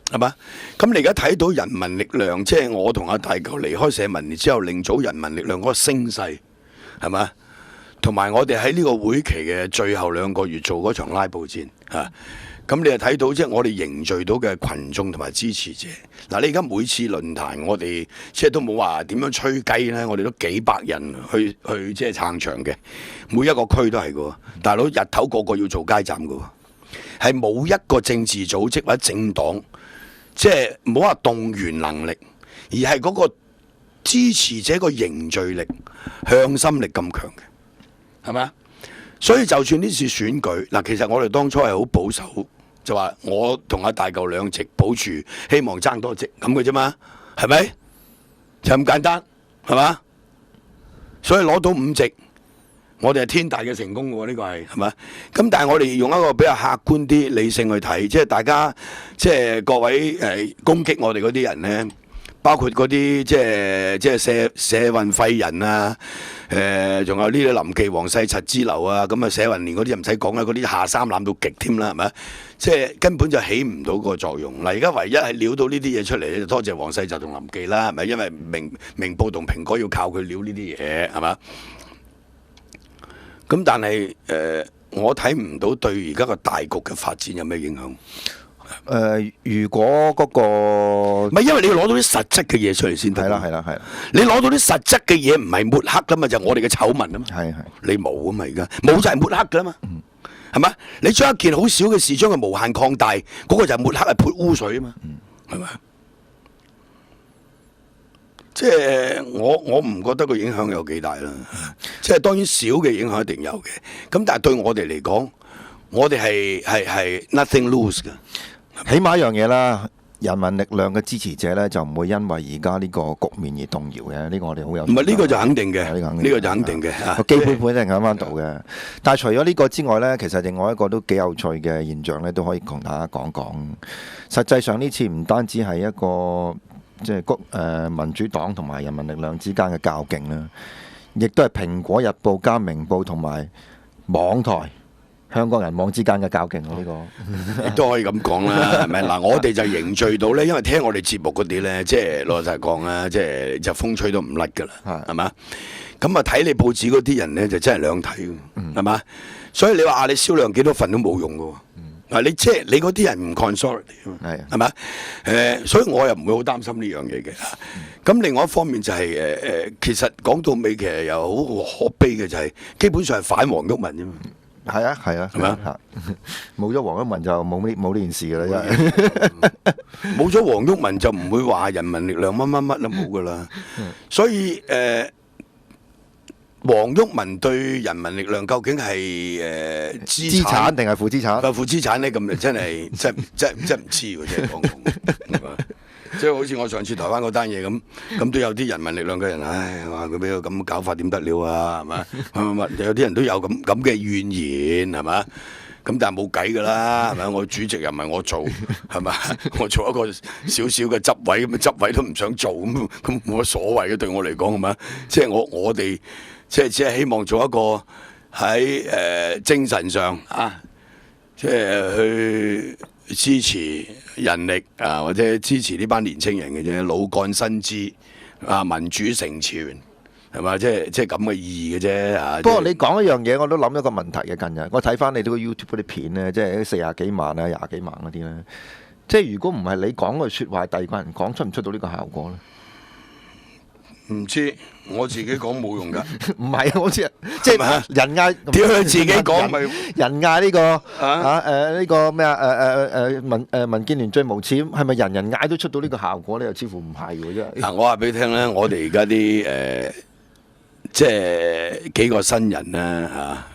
係嘛？咁你而家睇到人民力量，即係我同阿大舊離開社民連之後，另組人民力量嗰個聲勢，係嘛？同埋我哋喺呢個會期嘅最後2個月做嗰場拉布戰嚇，咁你就睇到即係我哋凝聚到嘅群眾同埋支持者。嗱，你而家每次論壇，我哋即係都冇話點樣吹雞咧，我哋都幾百人去即係撐場嘅，每一個區都係嘅。大佬日頭個個要做街站嘅，係冇一個政治組織或者政黨。即係唔好話動員能力，而係嗰個支持者個凝聚力、向心力咁強嘅，係咪啊？所以就算呢次選舉嗱，其實我哋當初係好保守，就話我同阿大舊2席保住，希望爭多席咁嘅啫嘛，係咪？就咁簡單，係嘛？所以攞到5席。我哋係天大嘅成功喎，呢個係咪？咁但係我哋用一個比較客觀啲、理性去睇，即係大家即係各位攻擊我哋嗰啲人咧，包括嗰啲即係社運廢人啊，仲有呢啲臨記黃世柒之流啊，咁啊社運連嗰啲唔使講啦，嗰啲下三濫到極添啦，係咪？即係根本就起唔到個作用。嗱，而家唯一係撩到呢啲嘢出嚟咧，就多謝黃世柒同臨記啦，係咪？因為明報同蘋果要靠佢撩呢啲嘢，係嘛？咁但係我睇唔到對而家個大局嘅發展有咩影響？如果嗰個唔係因為你要攞到啲實質嘅嘢出嚟先得。係啦。你攞到啲實質嘅嘢唔係抹黑㗎嘛，就係我哋嘅醜聞啊嘛。係。你冇啊嘛，而家冇就係抹黑㗎嘛。係咪？你將一件好少嘅事將佢無限擴大，嗰個就係抹黑，係潑污水啊嘛。係咪？即係我唔覺得個影響有幾大啦，即係當然少嘅影響一定有嘅，咁但係對我哋嚟講，我哋係 nothing lose 嘅。起碼一樣嘢啦，人民力量嘅支持者咧就唔會因為而家呢個局面而動搖嘅，呢個我哋好有。唔係呢個就肯定嘅，呢個就肯定嘅。個基本盤一定喺翻度嘅。但係除咗呢個之外咧，其實另外一個都幾有趣嘅現象咧，都可以同大家講講。實際上呢次唔單止係一個即係民主黨同埋人民力量之間嘅較勁啦，亦都係《蘋果日報》加《明報》同埋網台香港人網之間嘅交勁喎，呢個亦都可以咁講啦，係咪？嗱，我哋就凝聚到咧，因為聽我哋節目嗰啲咧，即係老實講啦，即係就風吹都唔甩㗎啦，係嘛？咁啊睇你報紙嗰啲人咧，就真係兩睇㗎，係嘛？所以你話你銷量幾多份都冇用㗎喎。嗱，你即係你嗰啲人唔 consolidate 係嘛？所以我又唔會好擔心呢樣嘢嘅。咁另外一方面就係其實講到尾，其實又好可悲嘅就係基本上係反黃毓民啫嘛。係啊，係啊，係咪啊？冇咗黃毓民就冇呢件事㗎啦，真係。冇咗黃毓民就唔會話人民力量乜乜乜都冇㗎啦。所以黃毓民對人民力量究竟係資產定係負資產？負資產咧，咁就真係真唔知喎，真係講講。即係好似我上次台灣嗰單嘢咁都有啲人民力量嘅人，唉，話佢俾佢咁搞法點得了啊，係嘛？有啲人都有咁嘅怨言，係嘛？咁但係冇計㗎啦，係咪？我主席又唔係我做，係咪？我做一個少少嘅執委，咁執委都唔想做，咁冇乜所謂嘅對我嚟講，係咪？即係我哋即係只係希望做一個喺精神上啊，即係去支持人力啊，或者支持呢班年青人嘅啫，老幹新枝啊，民主成全。係嘛？即係咁嘅意義嘅啫嚇。不過你講一樣嘢，我都諗一個問題嘅。近日我睇翻你啲 YouTube 嗰啲片咧，即係40幾萬啊、20幾萬嗰啲咧，即係如果唔係你講句説話，第二個人講出唔出到呢個效果咧？唔知，我自己講冇用㗎。唔係，好似即係人嗌點佢自己講咪人嗌呢個呢個咩民建聯最無恥，係咪人人嗌都出到呢個效果咧？又似乎唔係喎，真係。嗱，我話俾你聽咧，我哋而家啲即係幾個新人咧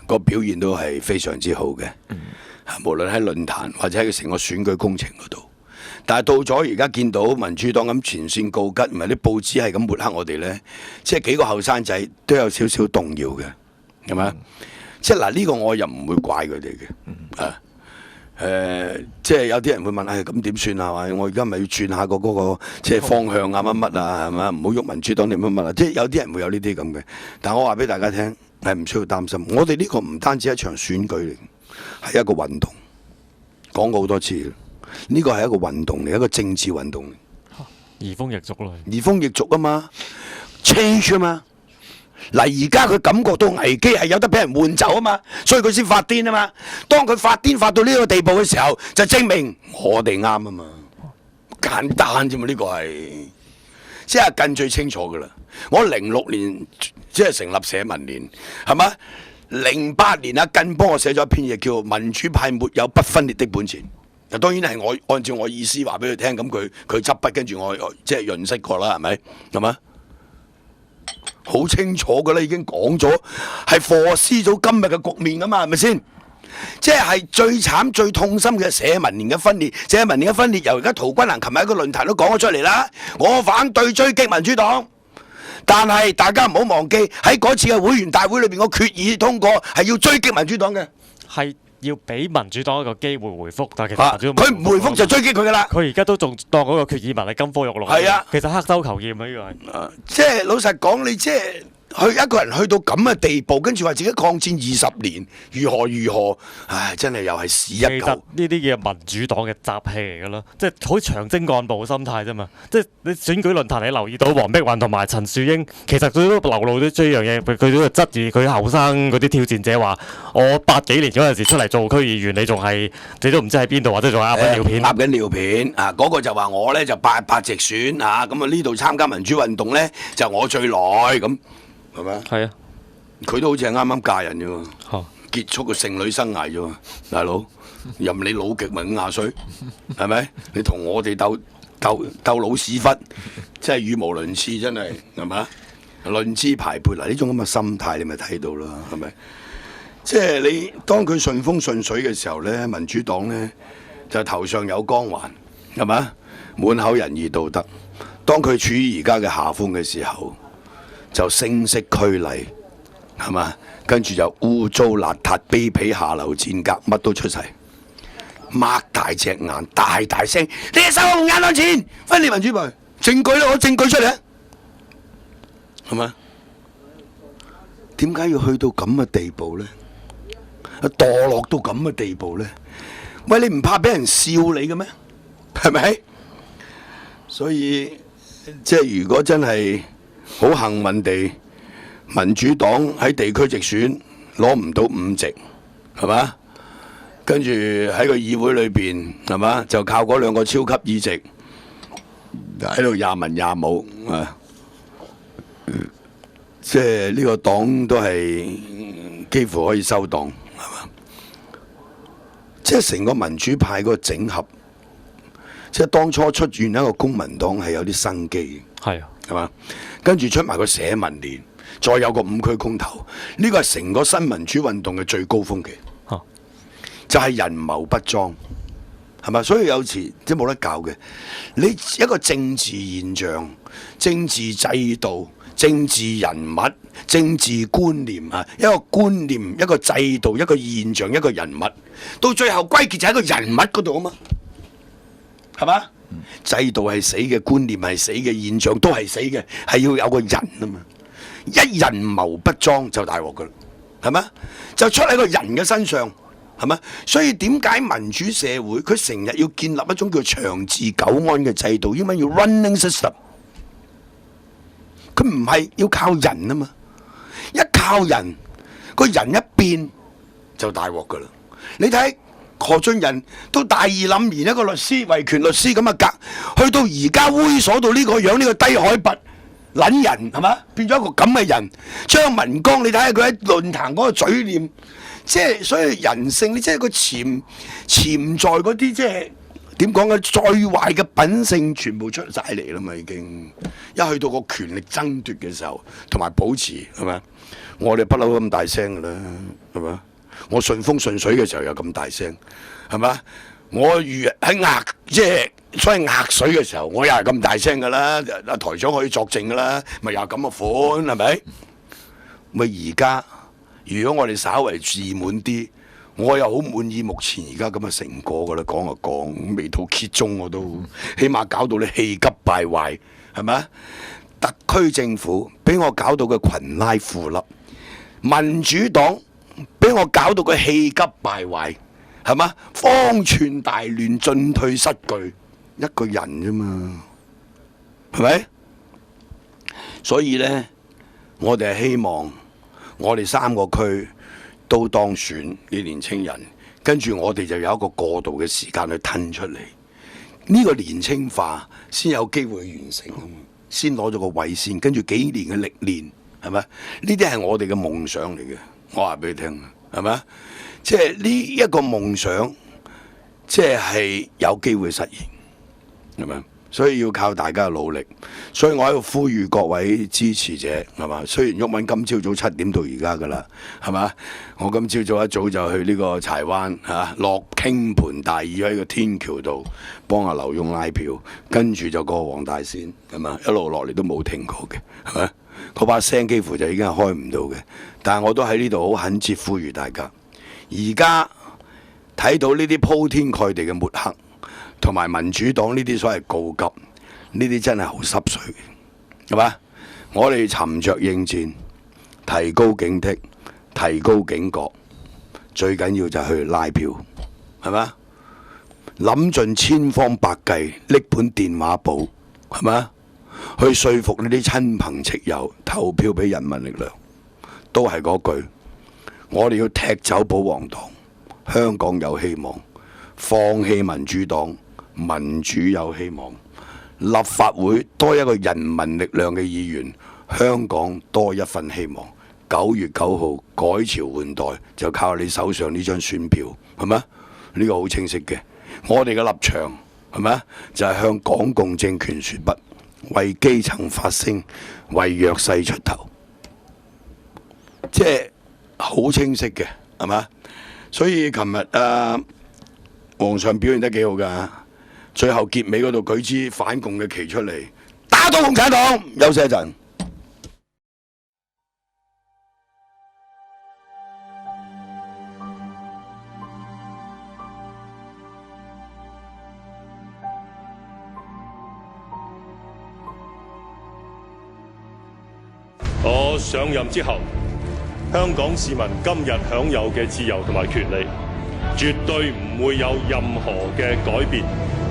個表現都係非常之好嘅，無論喺論壇或者喺成個選舉工程嗰度。但係到咗而家見到民主黨咁前線告急，唔係啲報紙係咁抹黑我哋咧，即係幾個後生仔都有少少動搖嘅，係咪？即係嗱，呢個我又唔會怪佢哋嘅，即係有啲人會問，咁點算啊？我而家咪要轉下嗰個即係方向啊，乜乜啊，係咪？唔好喐民主黨定乜乜啊？即係有啲人會有呢啲咁嘅。但係我話俾大家聽，係唔需要擔心。我哋呢個唔單止係一場選舉嚟，係一個運動。講過好多次。呢個係一個運動嚟，一個政治運動嚟。移風易俗咯，移風易俗啊嘛 ，change 啊嘛。嗱，而家佢感覺到危機係有得俾人換走啊嘛，所以佢先發癲啊嘛。當佢發癲發到呢個地步嘅時候，就證明我哋啱啊嘛。簡單啫嘛，呢個係即係近最清楚噶啦。我06年即係成立社民連，係嘛？08年阿近幫我寫咗一篇嘢，叫《民主派沒有不分裂的本錢》。當然係我按照我意思話俾佢聽，咁佢執筆跟住我即係潤飾過啦，係咪？係嘛？好清楚㗎啦，已經講咗係貨施咗今日嘅局面㗎嘛，係咪先？即係最慘最痛心嘅社民連嘅分裂，社民連嘅分裂由而家陶君行琴日喺個論壇都講咗出嚟啦。我反對追擊民主黨，但係大家唔好忘記喺嗰次嘅會員大會裏邊個決議通過係要追擊民主黨嘅，係。要俾民主黨一個機會回覆，但係其實民主佢唔回覆就追擊佢噶啦。佢而家都仲當嗰個決議文係金科玉律。係啊，其實刻舟求劍啊，呢個係。即係老實講，你即係一個人去到咁嘅地步，跟住話自己抗戰20年，如何？唉，真係又係屎一嚿。其實呢啲嘅民主黨嘅習氣嚟㗎咯，即係好似長征幹部心態啫嘛。即係你選舉論壇，你留意到黃碧雲同埋陳樹英，其實佢都流露咗一樣嘢，佢都質疑佢後生嗰啲挑戰者話：我80幾年嗰陣時出嚟做區議員，你都唔知喺邊度，或者仲係噏緊尿片。噏緊尿片啊！嗰個就話我咧就8直選啊，咁啊呢度參加民主運動咧就我最耐咁。係咪？係啊，佢都好似係啱啱嫁人啫喎，結束個剩女生涯啫喎，大佬任你老極咪50歲，係咪？你同我哋鬥老屎忽，真係語無倫次，真係係咪？論資排輩嗱，呢種咁嘅心態你咪睇到啦，係咪？即係你當佢順風順水嘅時候咧，民主黨咧就頭上有光環，係咪？滿口仁義道德。當佢處於而家嘅下風嘅時候，就聲色俱厲，係嘛？跟住就污糟邋遢、卑鄙下流、賤格，乜都出晒。擘大隻眼，大聲，你係收紅眼案錢，分裂民主派，證據咧，攞證據出嚟啊！係嘛？點解要去到咁嘅地步咧？墮落到咁嘅地步咧？喂，你唔怕俾人笑你嘅咩？係咪？所以即係如果真係好幸運地，民主黨喺地區直選攞唔到5席，係嘛？跟住喺個議會裏邊，係嘛？就靠嗰2個超級議席喺度廿文廿武啊！即係呢個黨都係幾乎可以收檔，係嘛？即係成個民主派嗰個整合，即係當初出現一個公民黨係有啲生機，係啊，係嘛？跟住出埋個社民連，再有個5區公投，呢個係成個新民主運動嘅最高峰期，就係人謀不臧，係咪？所以有時即係冇得搞嘅。你一個政治現象、政治制度、政治人物、政治觀念啊，一個觀念、一個制度、一個現象、一個人物，到最後歸結就喺個人物嗰度啊嘛，係嘛？制度係死嘅，觀念係死嘅，現象都係死嘅，係要有個人啊嘛。一人謀不臧就大鑊噶啦，係咪？就出喺個人嘅身上。係咪？所以點解民主社會佢成日要建立一種叫長治久安嘅制度？英文要 running system。佢唔係要靠人啊嘛，一靠人，個人一變就大鑊噶啦。你睇何俊仁都大義凜然一個律師，維權律師咁嘅格，去到而家猥瑣到呢個樣，呢個低海拔撚人係嘛，變咗一個咁嘅人。張文光，你睇下佢喺論壇嗰個嘴臉。即係所以人性，即係個潛在嗰啲，即係點講嘅最壞嘅品性，全部出晒嚟啦嘛！已經一去到個權力爭奪嘅時候，同埋保持係咪？我哋不嬲咁大聲噶啦，係咪？我順風順水嘅時候又咁大聲，係咪？我遇喺壓即係所謂壓水嘅時候，我又係咁大聲噶啦。阿台長可以作證噶啦，咪又係咁嘅款係咪？咪而家。如果我哋稍為自滿啲，我又好滿意目前而家咁嘅成果噶啦。講就講，未到揭盅我都起碼搞到你氣急敗壞，係咪？特區政府俾我搞到佢群拉附笠，民主黨俾我搞到佢氣急敗壞，係嘛？方寸大亂，進退失據，一個人啫嘛，係咪？所以呢，我哋係希望。我哋3個區都當選啲年青人，跟住我哋就有一個過渡嘅時間去褪出嚟，呢個年青化先有機會完成，先攞咗個位先，跟住幾年嘅歷練，係咪？呢啲係我哋嘅夢想嚟嘅，我話俾你聽，係咪？即係呢一個夢想，即係有機會實現，係咪？所以要靠大家嘅努力，所以我喺度呼籲各位支持者，係嘛？雖然毓民今朝早7點到而家噶啦，係嘛？我今朝早一早就去呢個柴灣嚇，落傾盆大雨喺個天橋度幫阿劉墉拉票，跟住就過黃大仙，係嘛？一路落嚟都冇停過嘅，係咪？嗰把聲幾乎就已經係開唔到嘅，但係我都喺呢度好懇切呼籲大家，而家睇到呢啲鋪天蓋地嘅抹黑。同埋民主黨呢啲所謂告急，呢啲真係好濕碎嘅，係嘛？我哋沉着應戰，提高警惕，提高警覺，最緊要就係去拉票，係嘛？諗盡千方百計，拎本電話簿，係嘛？去說服呢啲親朋戚友投票俾人民力量，都係嗰句，我哋要踢走保皇黨，香港有希望，放棄民主黨。民主有希望，立法會多一個人民力量嘅議員，香港多一份希望。9月9號改朝換代就靠你手上呢張選票，係咪？呢個好清晰嘅。我哋嘅立場係咪？就係向港共政權說不，為基層發聲，為弱勢出頭，即係好清晰嘅，係咪？所以琴日皇上表現得幾好㗎。最後結尾嗰度舉支反共嘅旗出嚟，打倒共產黨。休息一陣。我上任之後，香港市民今日享有嘅自由同埋權利，絕對唔會有任何嘅改變。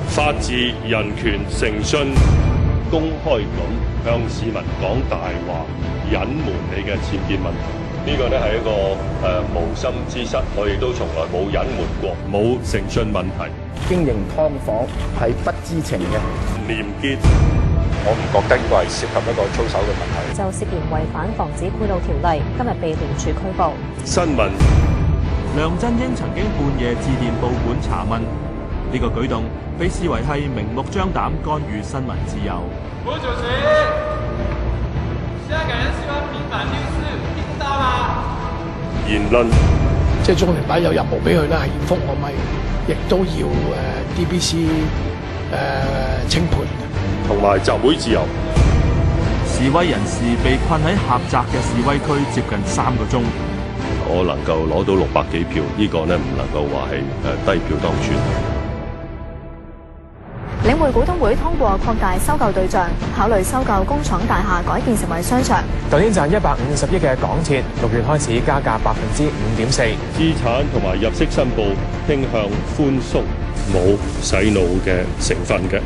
法治、人權、誠信，公開咁向市民講大話，隱瞞你嘅僭建問題。呢個呢係一個無心之失，我亦都從來冇隱瞞過，冇誠信問題。經營劏房係不知情嘅，廉潔，我唔覺得呢個係涉及一個操守嘅問題。就涉嫌違反防止賄賂條例，今日被廉署拘捕。新聞，梁振英曾經半夜致電報館查問，呢個舉動被視為係明目張膽干預新聞自由。胡主席，香港人希望平反六四，聽到嗎？言論，即係中聯辦有任務俾佢咧，係要覆我咪，亦都要DBC 清盤嘅，同埋集會自由。示威人士被困喺狹窄嘅示威區接近3個鐘，我能夠攞到600幾票，呢個呢唔能夠話係低票當選。領匯股東會通過擴大收購對象，考慮收購工廠大廈改建成為商場。舊年賺150億嘅港鐵，6月開始加價5.4%。資產同埋入息申報傾向寬鬆，冇洗腦嘅成分嘅。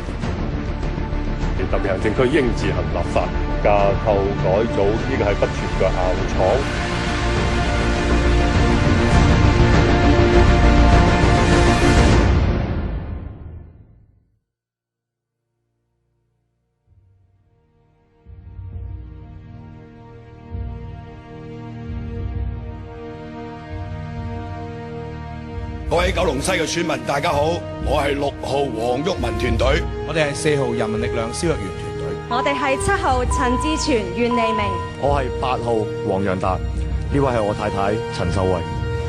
特別行政區應自行立法，架構改組，呢個係不斷嘅硬闖。各位九龍西嘅選民，大家好，我係6號黃毓民團隊，我哋係4號人民力量蕭若元團隊，我哋係7號陳志全、袁利明，我係8號黃洋達，呢位係我太太陳秀慧。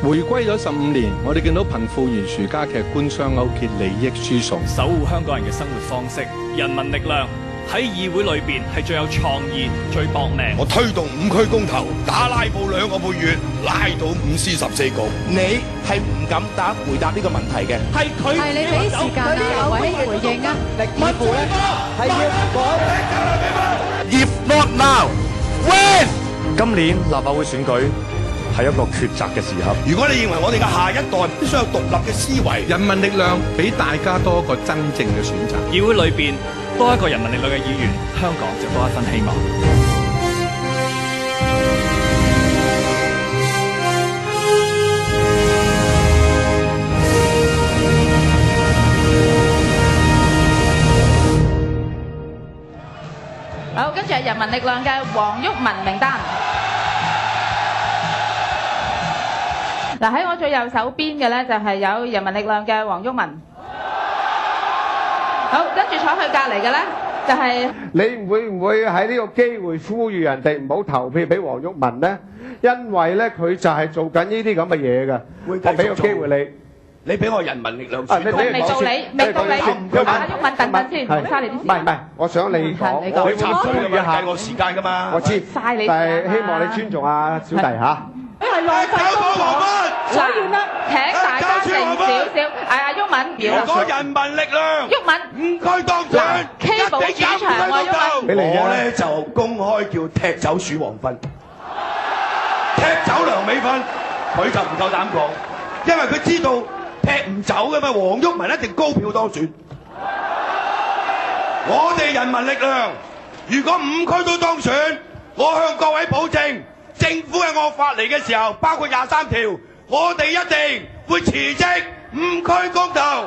回歸咗15年，我哋見到貧富懸殊加劇，官商勾結，利益輸送，守護香港人嘅生活方式，人民力量。喺議會裏邊係最有創意、最搏命。我推動5區公投，打拉布2個半月，拉到5司14局。你係唔敢回答呢個問題嘅，係佢。係你俾時間啊，有位回應啊。民主係要改。If not now, when？今年立法會選舉係一個抉擇嘅時刻。如果你認為我哋嘅下一代必須有獨立嘅思維，人民力量俾大家多一個真正嘅選擇。議會裏邊多一個人民力量嘅議員，香港就多一分希望。好，跟住係人民力量嘅黃毓民名單。嗱，喺我最右手邊嘅咧就係有人民力量嘅黃毓民。好，跟住坐佢隔離嘅咧就係你會唔會喺呢個機會呼籲人哋唔好投票俾黃毓民咧？因為咧佢就係做緊呢啲咁嘅嘢嘅。我俾個機會你，你俾我人民力量未到你，未到你。阿毓民等陣先，唔好嘥你啲時間。唔係，我想你講，你會呼籲一下我時間㗎嘛？我知，嘥你時間。但係希望你尊重阿小弟嚇。你係浪費公帑，所以咧請大家靜少少。阿毓民，如果人民力量毓民5區當選，K 寶主場喎毓民。我咧就公開叫踢走鼠王芬，踢走梁美芬，佢就唔夠膽講，因為佢知道踢唔走㗎嘛。黃毓民一定高票當選。我哋人民力量如果5區都當選，我向各位保證。政府嘅惡法嚟嘅時候，包括23條，我哋一定會辭職5區公投。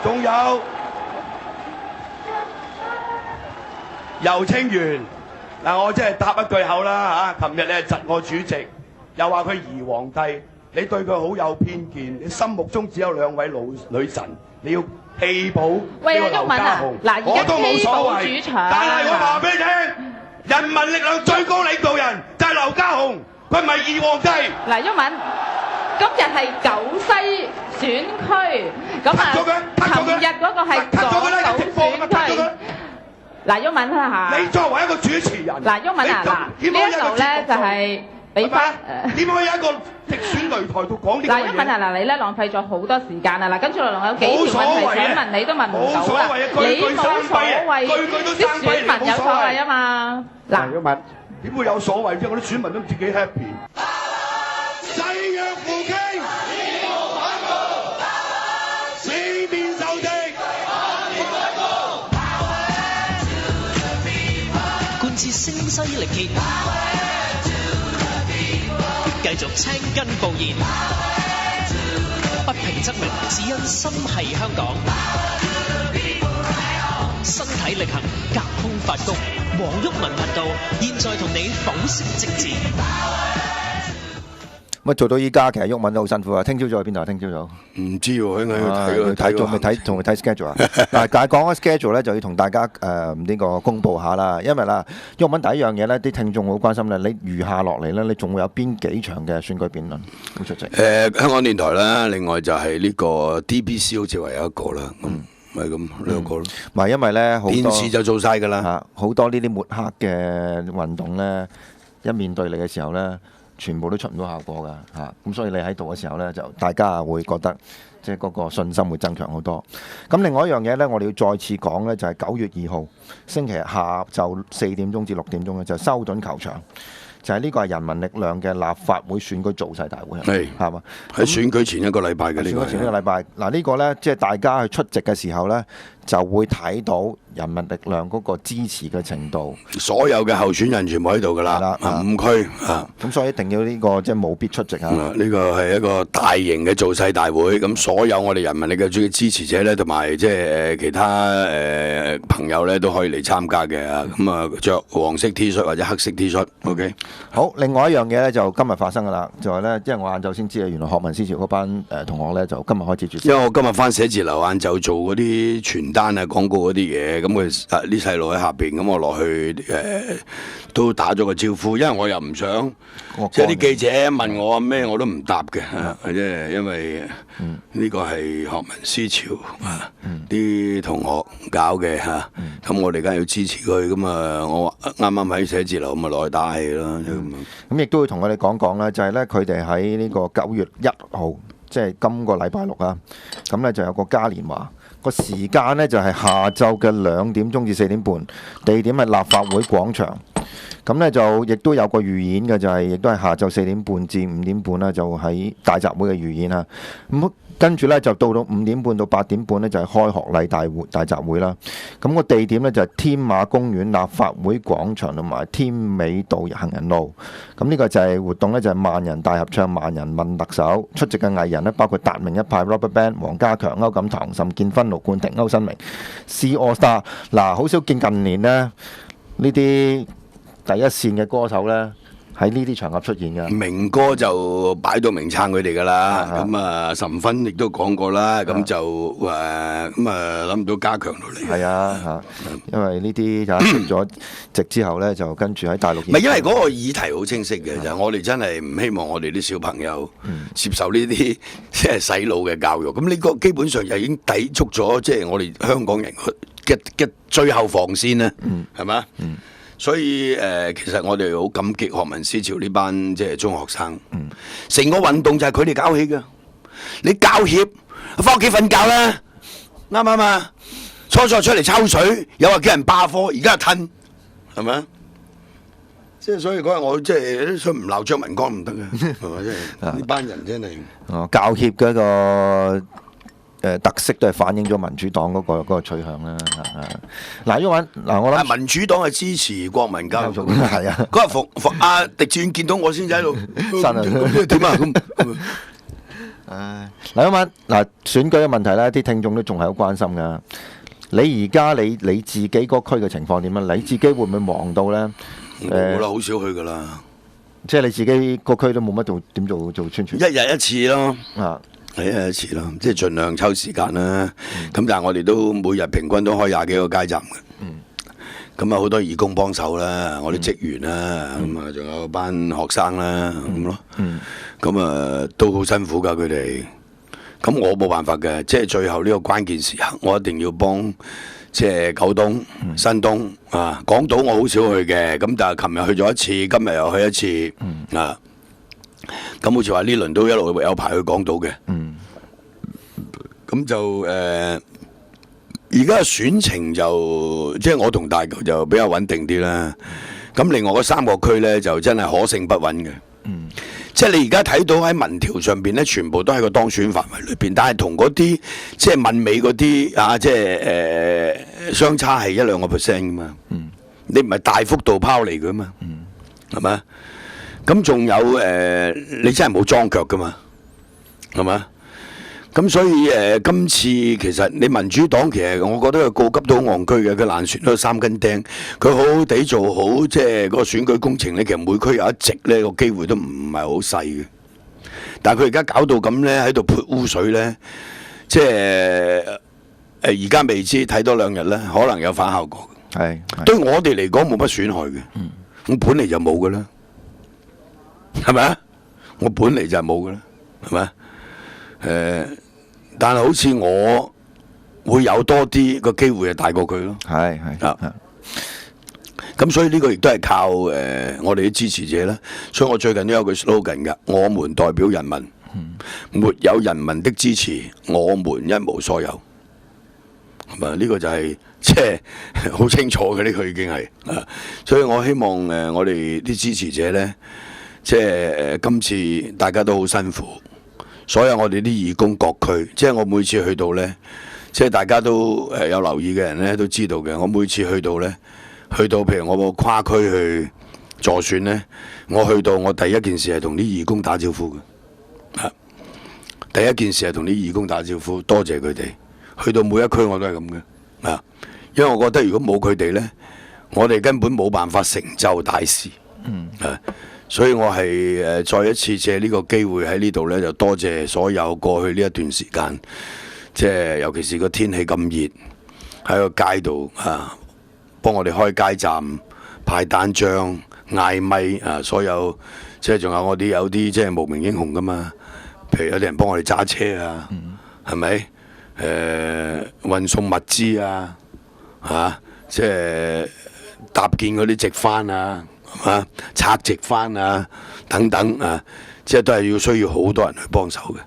仲有游清源嗱，我真係答一句口啦嚇。琴日你係窒我主席，又話佢疑皇帝，你對佢好有偏見，你心目中只有2位女神，你要棄保呢個劉家雄，我都冇所謂。但係我話俾你聽，人民力量最高領導人就係劉家雄，佢唔係二皇帝。嗱，毓民，今日係九西選區，咁啊，琴日嗰個係港島選區。嗱，毓民啦嚇，你作為一個主持人，嗱，毓民啊，嗱，呢一度咧就係俾翻點可以喺一個直選擂台度講呢個嗱，毓民啊，嗱，你咧浪費咗好多時間啊！嗱，跟住落嚟有幾條問題想問你都問唔到啦，你冇所謂，啲選民有所謂啊嘛。嗱，毓民點會有所謂啫？我啲選民都自己 happy。誓約扶傾，義無反顧，四面受敵，貫徹聲嘶力竭，繼續青筋暴現，不平則鳴，只因心係香港。身體力行，隔空發功，黃毓民頻道現在同你剖析政治。咁做到依家，其實毓民都好辛苦啊！聽朝早去邊度啊？聽朝早唔知喎，應該要睇仲未睇，仲未睇 schedule 啊！但係講開 schedule 咧，就要同大家呢個公佈下啦。因為啦，毓民第一樣嘢咧，啲聽眾好關心咧，你餘下落嚟咧，你仲會有邊幾場嘅選舉辯論會出席？香港電台啦，另外就係呢個 DBC 好似話有一個啦。咪咁兩個咯，唔係因為咧，好多電視就做晒㗎啦，好多呢啲抹黑嘅運動咧，一面對你嘅時候咧，全部都出唔到效果㗎嚇，咁所以你喺度嘅時候咧，就大家會覺得即係嗰個信心會增強好多。咁另外一樣嘢咧，我哋要再次講咧，就係9月2號星期日下晝4點鐘至6點鐘咧，就修頓球場。就係呢個係人民力量嘅立法會選舉造勢大會係嘛？喺選舉前一個禮拜嘅呢個。選舉前一個禮拜嗱，呢個呢，即係大家去出席嘅時候呢，就會睇到人民力量嗰個支持嘅程度。所有嘅候選人全部喺度㗎啦，5區啊。咁所以一定要呢個即係務必出席啊！呢個係一個大型嘅造勢大會，咁所有我哋人民力量嘅支持者呢，同埋即係其他朋友呢，都可以嚟參加嘅。咁啊，着黃色 T 恤或者黑色 T 恤，OK。好，另外一樣嘢咧就今日發生噶啦，就係咧，因為我晏晝先知啊，原來學民思潮嗰班同學咧就今日開始絕食。因為我今日翻寫字樓晏晝做嗰啲傳單啊、廣告嗰啲嘢，咁佢啲細路喺下邊，咁我落去都打咗個招呼，因為我又唔想即係啲記者問我咩我都唔答嘅，即係因為呢個係學民思潮啲同學搞嘅嚇，咁我哋梗係要支持佢，咁啊我啱啱喺寫字樓咪落去打氣咯。咁亦都會同我哋講講啦，就係咧佢哋喺呢個9月1號，即係今個禮拜6啊，咁咧就有個嘉年華，個時間咧就係下晝嘅2點鐘至4點半，地點係立法會廣場。咁咧就亦都有個預演嘅，就係亦都係下晝4點半至5點半啦，就喺大集會嘅預演啊。咁跟住咧就到5點半到8點半咧就係開學禮大集會啦。咁個地點咧就係天馬公園、立法會廣場同埋添美道行人路。咁呢個就係活動咧，就係萬人大合唱、萬人問特首。出席嘅藝人咧包括達明一派、Robert Band、黃家強、歐錦棠、岑建勳、盧冠廷、歐新明、C All Star。嗱，好少見近年呢啲第一線嘅歌手呢，喺呢啲場合出現嘅。明哥就擺到明撐佢哋㗎啦，咁啊岑勳亦都講過啦，咁就咁啊諗唔到加強到嚟。係啊，因為呢啲就出咗席之後呢，就跟住喺大陸。唔係因為嗰個議題好清晰嘅，就我哋真係唔希望我哋啲小朋友接受呢啲即係洗腦嘅教育。咁呢個基本上就已經抵觸咗即係我哋香港人嘅最後防線啦，係嘛？所以其實我哋好感激學民思潮呢班即係中學生，成個運動就係佢哋搞起嘅。你教協翻屋企瞓覺啦，啱唔啱啊？初出嚟抽水，又話叫人罷課，而家又吞，係咪啊？即係所以嗰日我即係想唔鬧張文光唔得嘅，係咪？即係呢班人真係教協嗰個特色都係反映咗民主黨嗰個取向啦。嗱，因為嗱我諗民主黨係支持國民教育，係啊。嗰日阿狄志遠見到我先喺度，真啊點啊咁？嗱，因為嗱選舉嘅問題咧，啲聽眾都仲係好關心噶。你而家你自己嗰區嘅情況點啊？你自己會唔會忙到咧？冇啦，好少去噶啦。即係你自己個區都冇乜點做宣傳。一日一次咯。係一日一次咯，即係盡量抽時間啦。咁但係我哋都每日平均都開20幾個街站嘅。咁啊好多義工幫手啦，我啲職員啦，咁啊仲有班學生啦咁咯。咁啊都好辛苦㗎佢哋。咁我冇辦法嘅，即係最後呢個關鍵時刻，我一定要幫即係九東、新東啊，港島我好少去嘅，咁但係琴日去咗一次，今日又去一次啊。咁好似話呢輪都一路有排去港島嘅。咁就而家嘅選情就即係我同大球就比較穩定啲啦。咁另外嗰3個區咧就真係可勝不穩嘅。即係你而家睇到喺民調上邊咧，全部都喺個當選範圍裏邊，但係同嗰啲即係問尾嗰啲啊，即係相差係1-2%噶嘛。你唔係大幅度拋離佢嘛，係咪？咁仲有你真係冇裝腳噶嘛，係咪？咁所以今次其實你民主黨其實我覺得佢告急都好戇居嘅，佢爛船都3根釘，佢好好地做好即係個選舉工程咧，其實每區有一席咧個機會都唔係好細嘅。但係佢而家搞到咁咧，喺度潑污水咧，即係而家未知，睇多2日咧，可能有反效果。係對我哋嚟講冇乜損害嘅，我本嚟就冇嘅啦，係咪啊？我本嚟就係冇嘅啦，係咪？但係好似我會有多啲個機會係大過佢咯，係咁所以呢個亦都係靠我哋啲支持者啦。所以我最近都有句 slogan 㗎，我們代表人民，沒有人民的支持，我們一無所有。係咪？呢個就係即係好清楚嘅，呢個已經係所以我希望我哋啲支持者呢，即係今次大家都好辛苦。所有我哋啲義工各區，即係我每次去到呢，即係大家都有留意嘅人呢都知道嘅。我每次去到呢，去到譬如我個跨區去助選呢，我去到我第一件事係同啲義工打招呼嘅，第一件事係同啲義工打招呼，多謝佢哋。去到每一區我都係咁嘅，因為我覺得如果冇佢哋呢，我哋根本冇辦法成就大事，所以我係再一次借呢個機會喺呢度呢，就多謝所有過去呢一段時間，即係尤其是個天氣咁熱，喺個街度幫我哋開街站、派單張、嗌咪所有即係仲有我啲有啲即係無名英雄噶嘛，譬如有啲人幫我哋揸車啊，係咪？運送物資啊，即係搭建嗰啲直幡啊，係嘛？拆直幡啊，等等即係都係需要好多人去幫手嘅。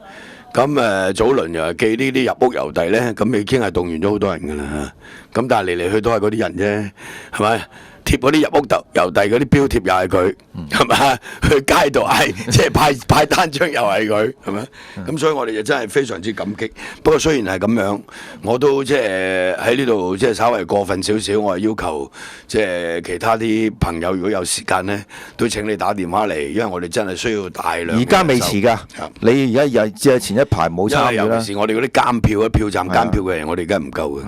咁早輪又寄呢啲入屋郵遞咧，咁已經係動員咗好多人㗎啦。咁但係嚟嚟去都係嗰啲人啫，係咪？貼嗰啲入屋郵遞嗰啲標貼又係佢，係咪？去街度嗌，即係派單張又係佢，係咪？咁所以我哋就真係非常之感激。不過雖然係咁樣，我都即係喺呢度即係稍微過分少少，我係要求即係其他啲朋友如果有時間呢，都請你打電話嚟，因為我哋真係需要大量。而家未遲㗎，你而家即係前一排冇參與啦。尤其是我哋嗰啲監票、票站監票嘅人，我哋而家唔夠嘅。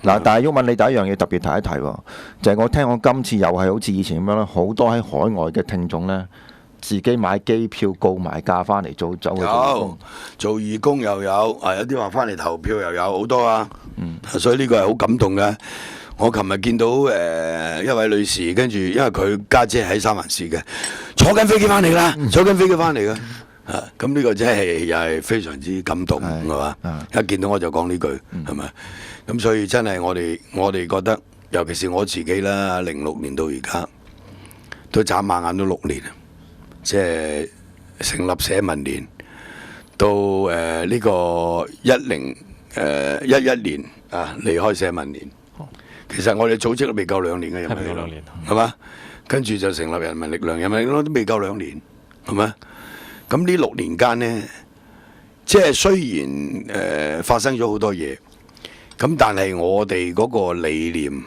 嗱，但係毓民，你第一樣嘢特別提一提喎，就係我聽我今次又係好似以前咁樣啦，好多喺海外嘅聽眾咧，自己買機票告埋價翻嚟走去做義工，做義工又有，有啲話翻嚟投票又有好多啊。所以呢個係好感動嘅。我琴日見到一位女士，跟住因為佢家姐喺三藩市嘅，坐緊飛機翻嚟啦，坐緊飛機翻嚟嘅。咁呢個真係又係非常之感動，係嘛？一見到我就講呢句，係咪？咁所以真係我哋覺得。尤其是我自己啦，06年到而家都眨下眼都6年，即係成立社民連到呢個11年離開社民連。其實我哋組織都未夠2年嘅，人民力量係嘛？跟住就成立人民力量，人民力量都未夠2年，係咪？咁呢6年間呢，即係雖然發生咗好多嘢，咁但係我哋嗰個理念。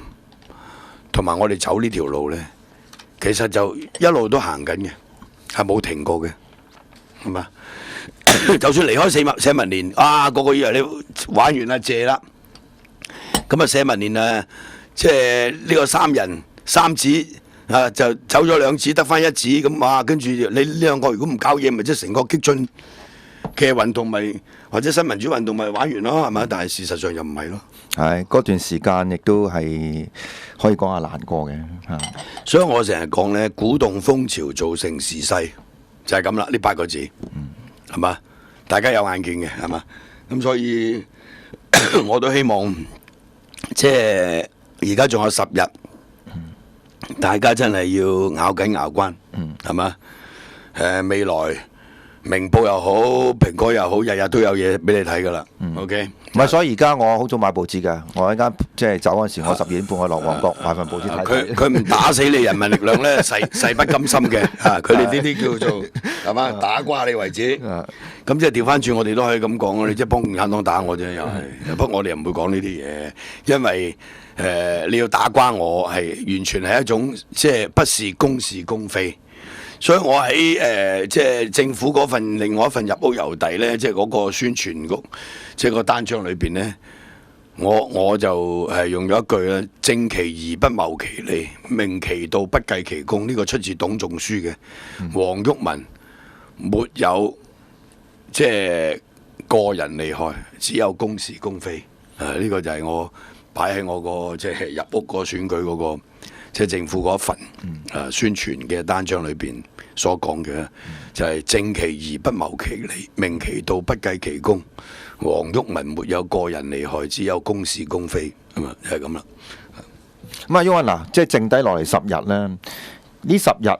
同埋我哋走呢條路呢，其實就一路都行緊嘅，係冇停過嘅，係嘛？就算離開社民連，個個以為你玩完啦謝啦，咁社民連即係呢個3人3子就走咗2子，得翻1子，咁跟住你呢2個如果唔搞嘢，咪即係成個激進嘅運動或者新民主運動咪玩完咯，係咪？但係事實上又唔係咯。係嗰段時間亦都係可以講下難過嘅。所以我成日講咧，鼓動風潮造成時勢，就係咁啦。呢8個字，係嘛？大家有眼見嘅，係嘛？咁所以我都希望即係而家仲有10日，大家真係要咬緊牙關，係嘛？未來明報又好，蘋果又好，日日都有嘢俾你睇噶啦。OK， 唔係，所以而家我好早買報紙㗎。我一間即係走嗰陣時，我12點半我落旺角買份報紙睇。佢唔打死你人民力量咧，誓不甘心嘅。佢哋呢啲叫做係嘛，打瓜你為止。咁即係調翻轉，我哋都可以咁講，你即係幫共產黨打我啫，又係。不過我哋又唔會講呢啲嘢，因為你要打瓜我係完全係一種即係不是公是公非。所以我喺即係政府嗰份另外一份入屋郵遞咧，即係嗰個宣傳局，即係個單張裏邊咧，我就係用咗一句咧：正其義不謀其利，明其道不計其功。呢個出自董仲舒嘅。黃毓民沒有即係個人利害，只有公是公非。呢個就係我擺喺我個即係入屋個選舉嗰個。即係政府嗰一份宣傳嘅單張裏邊所講嘅，就係正其義不謀其利，明其道不計其功。黃毓民沒有個人利害，只有公是公非，係咪？就係咁啦。咁啊，毓民嗱，即係剩低落嚟10日咧，呢10日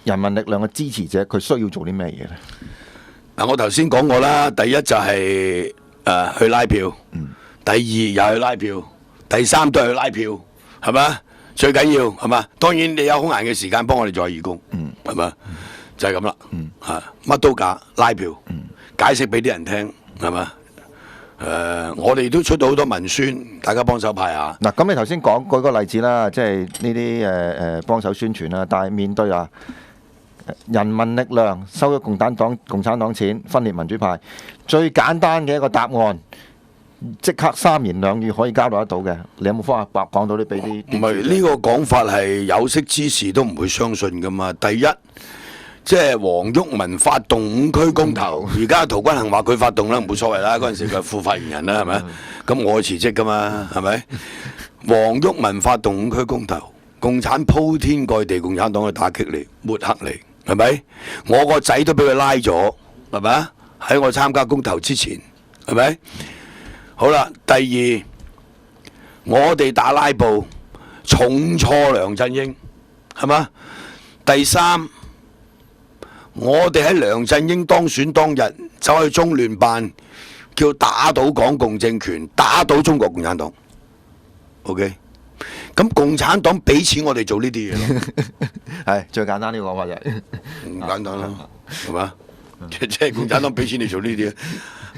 人民力量嘅支持者佢需要做啲咩嘢咧？嗱，我頭先講過啦，第一就係去拉票，第二又去拉票，第3都係去拉票，係咪？最緊要係嘛？當然你有空閒嘅時間幫我哋做義工，係嘛？就係咁啦，乜都假拉票，解釋俾啲人聽，係嘛？我哋都出到好多文宣，大家幫手派下。嗱，咁你頭先講舉個例子啦，即係呢啲幫手宣傳啦，但係面對人民力量收咗共產黨錢分裂民主派，最簡單嘅一個答案。即刻3言2語可以交代得到嘅，你有冇方法講到啲俾啲？唔係呢個講法係有識之士都唔會相信噶嘛。第一，即係黃毓民發動5區公投，而家陶君行話佢發動啦，冇所謂啦。嗰陣時佢係副發言人啦，係咪？咁我辭職噶嘛，係咪？黃毓民發動5區公投，共產鋪天蓋地，共產黨去打擊你、抹黑你，係咪？我個仔都俾佢拉咗，係咪啊？喺我參加公投之前，係咪？好啦，第二，我哋打拉布重挫梁振英，係嘛？第三，我哋喺梁振英當選當日走去中聯辦，叫打倒港共政權，打倒中國共產黨。OK， 咁共產黨俾錢我哋做呢啲嘢咯，係最簡單呢個講法就係唔簡單啦，係嘛？即係共產黨俾錢你做呢啲嘢。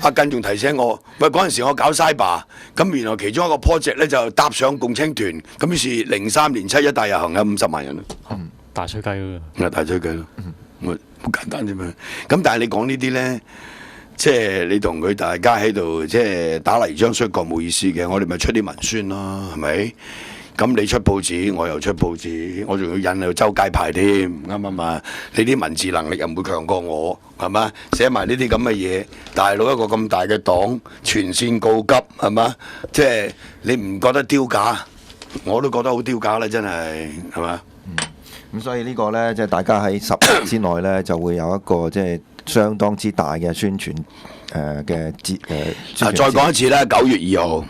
阿根仲提醒我，喂，嗰陣時我搞 cyber， 咁原來其中一個 project 咧就搭上共青團，咁於是03年7·1大遊行有50萬人咯，大吹雞咯，大吹雞咯，好簡單啫嘛。咁但係你講呢啲咧，即係你同佢大家喺度即係打泥漿摔角冇意思嘅，我哋咪出啲文宣咯，係咪？咁你出報紙，我又出報紙，我仲要印喺度周街派添，啱唔啱啊？你啲文字能力又唔會強過我，係嘛？寫埋呢啲咁嘅嘢，大佬一個咁大嘅黨，全線告急，係嘛？即係你唔覺得丟架？我都覺得好丟架啦，真係，係嘛？咁所以呢個呢，即係大家喺10日之內呢，就會有一個即係相當之大嘅宣傳嘅再講一次啦，9月2號。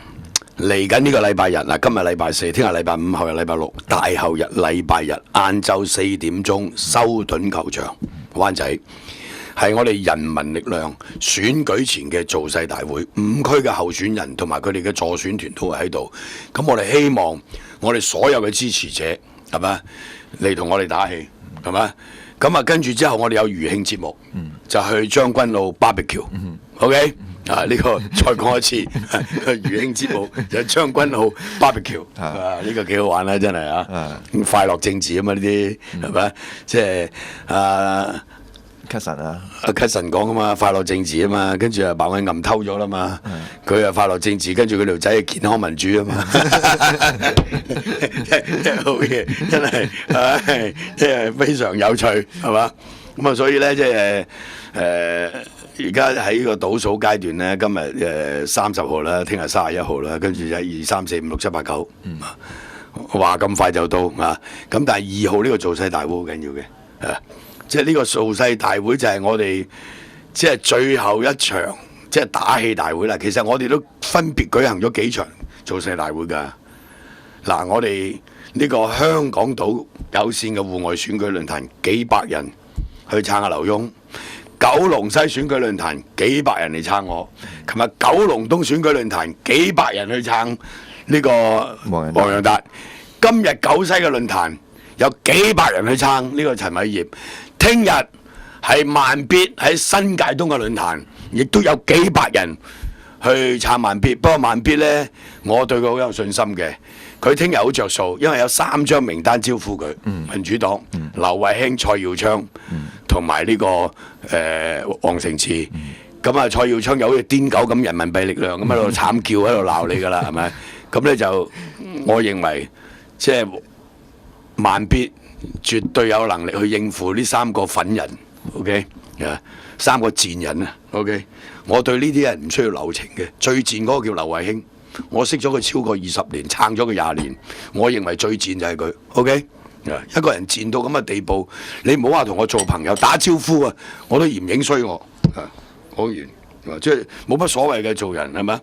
嚟緊呢個禮拜日嗱，今日禮拜4，聽日禮拜5，後日禮拜6，大後日禮拜日晏晝4點鐘，修頓球場灣仔，係我哋人民力量選舉前嘅造勢大會，5區嘅候選人同埋佢哋嘅助選團都會喺度。咁我哋希望我哋所有嘅支持者係咪嚟同我哋打氣係咪？咁啊跟住之後我哋有餘慶節目，就去將軍澳 barbecue，OK？呢個再講一次，餘慶節目就將軍澳 barbecue，呢個幾好玩啦，真係啊！快樂政治啊嘛，呢啲係咪？即係Cusson 啊，阿 Cusson 講啊嘛，快樂政治啊嘛，跟住啊白偉暗偷咗啦嘛，佢啊快樂政治，跟住佢條仔健康民主啊嘛，真係好嘢，真係，即係非常有趣，係嘛？咁啊，所以咧，即係而家喺個倒數階段咧，今日30號啦，聽日31號啦，跟住就2、3、4、5、6、7、8、9，話咁快就到啊！咁但係2號呢個造勢大會好緊要嘅，即係呢個造勢大會就係我哋即係最後一場即係打氣大會啦。其實我哋都分別舉行咗幾場造勢大會㗎。嗱，我哋呢個香港島有線嘅戶外選舉論壇，幾百人去撐阿劉墉；九龍西選舉論壇幾百人嚟撐我。琴日九龍東選舉論壇幾百人去撐呢個黃洋達。今日九西嘅論壇有幾百人去撐呢個陳偉業。聽日係慢必喺新界東嘅論壇，亦都有幾百人去撐慢必。不過慢必呢，我對佢好有信心嘅。佢聽日好着數，因為有3張名單招呼佢，民主黨、劉慧卿、蔡耀昌同埋呢個黃成智。咁啊，蔡耀昌又好似癲狗咁，人民幣力量咁喺度慘叫，喺度鬧你㗎啦，係咪？咁咧就我認為即係慢必絕對有能力去應付呢3個粉人 ，OK 啊，3個賤人啊 ，OK。我對呢啲人唔需要留情嘅，最賤嗰個叫劉慧卿。我識咗佢超過20年，撐咗佢20年。我認為最賤就係佢，OK？一個人賤到咁嘅地步，你唔好話同我做朋友打招呼啊，我都嫌影衰我。講完，即係冇乜所謂嘅做人係咪？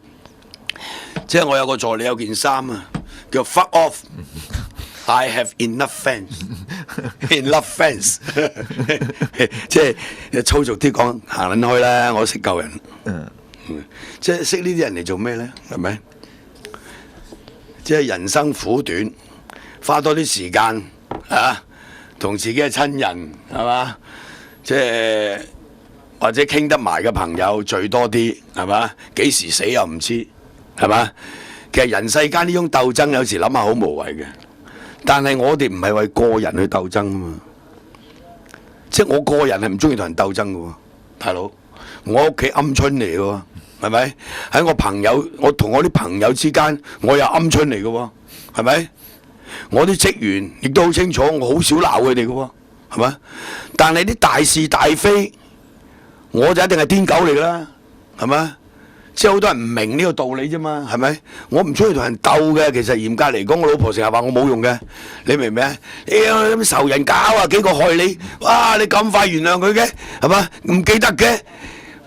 即係我有個助理有件衫啊，叫 Fuck Off。I have enough fans，enough fans 即係粗俗啲講，行撚開啦，我識救人。即係識呢啲人嚟做咩咧？係咪？即係人生苦短，花多啲時間啊，同自己嘅親人係嘛？即係或者傾得埋嘅朋友聚多啲係嘛？幾時死又唔知係嘛？其實人世間呢種鬥爭有時諗下好無謂嘅，但係我哋唔係為個人去鬥爭啊嘛。即係我個人係唔中意同人鬥爭嘅喎，大佬，我屋企鵪鶉嚟嘅喎。係咪？喺我朋友，我同我啲朋友之間，我又鵪鶉嚟嘅喎，係咪？我啲職員亦都好清楚，我好少鬧佢哋嘅喎，係咪？但係啲大是大非，我就一定係癲狗嚟㗎啦，係咪？即係好多人唔明呢個道理啫嘛，係咪？我唔中意同人鬥嘅，其實嚴格嚟講，我老婆成日話我冇用嘅，你明唔明啊？咁仇人搞啊，幾個害你，哇！你咁快原諒佢嘅，係嘛？唔記得嘅，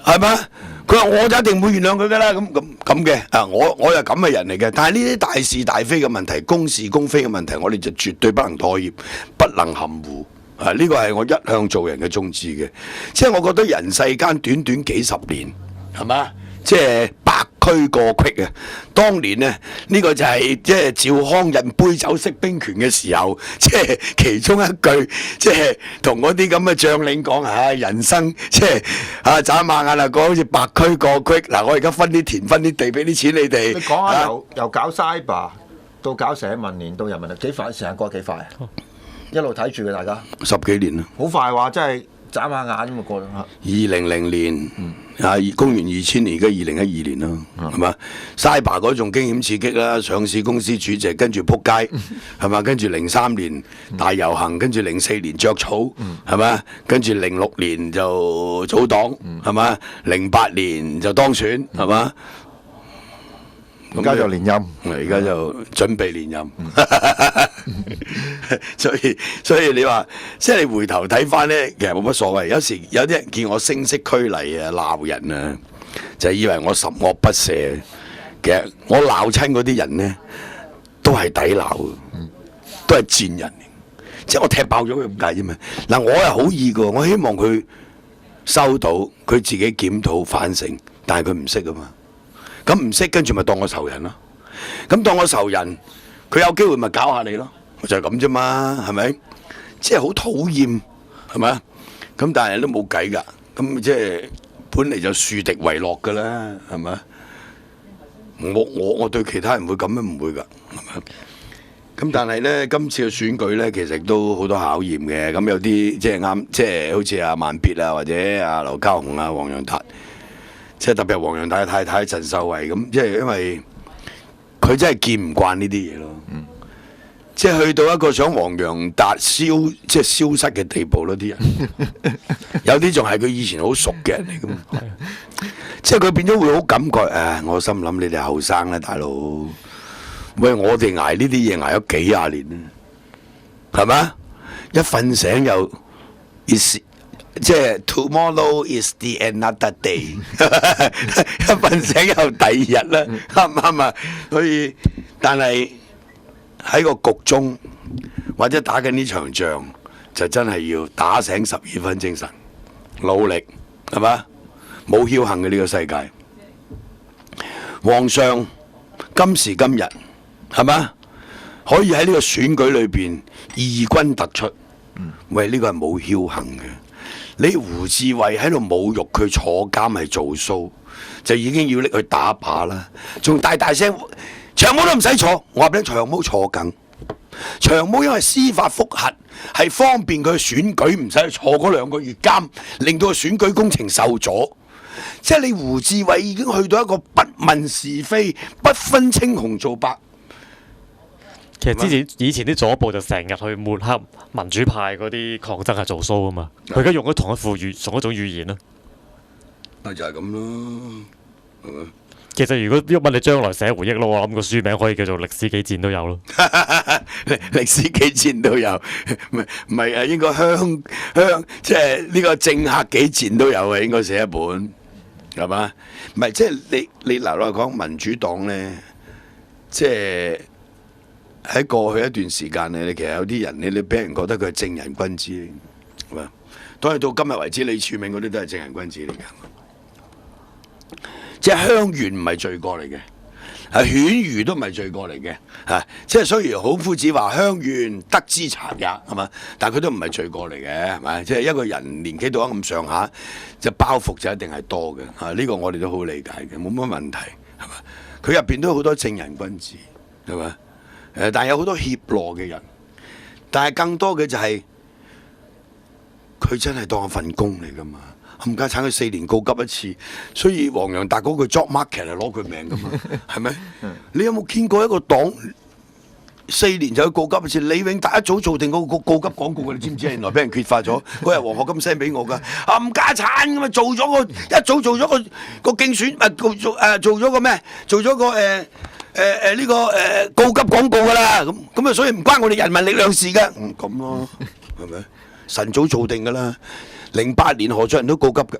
係嘛？佢話我就一定唔會原諒佢噶啦，咁嘅啊！我又咁嘅人嚟嘅，但係呢啲大是大非嘅問題、公是公非嘅問題，我哋就絕對不能妥協，不能含糊啊！呢個係我一向做人嘅宗旨嘅，即係我覺得人世間短短幾十年，係嘛？即係百駒過隙啊！當年呢，呢個就係即係趙匡胤杯酒釋兵權嘅時候，即係其中一句，即係同嗰啲咁嘅將領講啊，人生即係啊眨下眼啊，講好似百駒過隙。嗱，我而家分啲田分啲地俾啲錢你哋。你講下由搞 cyber 到搞社民連到人民力幾快？時間過得幾快啊？一路睇住嘅大家。10幾年啦。好快話，真係眨下眼咁就過啦。2000年。公元2000年，而家2012年啦，係嘛？Cyber 嗰種驚險刺激啦，上市公司主席跟住撲街，係嘛？跟住03年大遊行，跟住04年著草，係嘛？跟住06年就組黨，係嘛？08年就當選，係嘛？而家就連任，而家就準備連任，所以你話，即係你回頭睇翻咧，其實冇乜所謂。有時有啲人見我聲色俱厲啊，鬧人啊，就以為我十惡不赦。其實我鬧親嗰啲人咧，都係抵鬧嘅，都係賤人。即係我踢爆咗佢咁解啫嘛。嗱，我係好意㗎，我希望佢收到，佢自己檢討反省，但係佢唔識啊嘛。咁唔識，跟住咪當我仇人咯。咁當我仇人，佢有機會咪搞下你咯，就係咁啫嘛，係咪？即係好討厭，係咪啊？咁但係都冇計㗎。咁即係本嚟就樹敵為樂㗎啦，係咪？我對其他人會咁樣唔會㗎，係咪？咁但係咧，今次嘅選舉咧，其實都好多考驗嘅。咁有啲即係啱，即係好似阿慢必啊，或者阿劉嘉鴻啊、黃洋達。即係特別係黃洋達嘅太太陳秀慧咁，即係因為佢真係見唔慣呢啲嘢咯。即係去到一個想黃洋達即係消失嘅地步咯，啲人有啲仲係佢以前好熟嘅人嚟噶嘛。即係佢變咗會好感覺誒，我心諗你哋後生啦，大佬。喂，我哋捱呢啲嘢捱咗幾廿年啦，係咪？一瞓醒又即係 tomorrow is the another day， 一瞓醒又第二日啦，啱唔啱啊？所以，但係喺個局中或者打緊呢場仗，就真係要打醒12分精神，努力係嘛？冇僥倖嘅呢個世界。皇上今時今日係嘛？可以喺呢個選舉裏邊異軍突出，喂，呢個係冇僥倖嘅。你胡志偉喺度侮辱佢坐監係做 show， 就已經要拎佢打靶啦，仲大聲長毛都唔使坐，我話俾你長毛坐緊。長毛因為司法覆核係方便佢選舉，唔使坐嗰2個月監，令到個選舉工程受阻。即係你胡志偉已經去到一個不問是非、不分青紅皂白。其實以前啲左報就成日去抹黑民主派嗰啲抗爭係做 show 啊嘛，佢而家用咗同一種語言啦，咪就係咁咯，係咪？其實如果鬱文你將來寫回憶咯，我諗個書名可以叫做歷史幾戰都有咯。歷史幾戰都有，唔係啊，應該香即係呢個政客幾戰都有嘅，應該寫一本係嘛？唔係即係你嗱落嚟講民主黨咧，即係。喺過去一段時間咧，你其實有啲人你俾人覺得佢係正人君子嚟，係嘛？當然到今日為止，李柱銘嗰啲都係正人君子嚟嘅。即係香園唔係罪過嚟嘅，係犬儒都唔係罪過嚟嘅，嚇！即係雖然好夫子話香園得之賊也，係嘛？但係佢都唔係罪過嚟嘅，係咪？即係一個人年紀到咗咁上下，就包袱就一定係多嘅嚇。呢個我哋都好理解嘅，冇乜問題，係嘛？佢入邊都有好多正人君子，係嘛？但係有好多怯懦嘅人，但係更多嘅就係、佢真係當份工嚟㗎嘛。冚家產佢4年告急一次，所以黃洋達嗰句 job market 係攞佢命㗎嘛，係咪？你有冇見過一個黨4年就去告急一次？李永達一早做定嗰個告急廣告嘅，你知唔知？原來俾人揭發咗，嗰日黃學金 send 俾我㗎，冚家產咁啊！一早做咗個競選，做咗個咩？做咗個呢個告急廣告㗎啦，咁啊，所以唔關我哋人民力量事嘅，咁咯，係咪？晨早做定㗎啦。08年何俊仁都告急嘅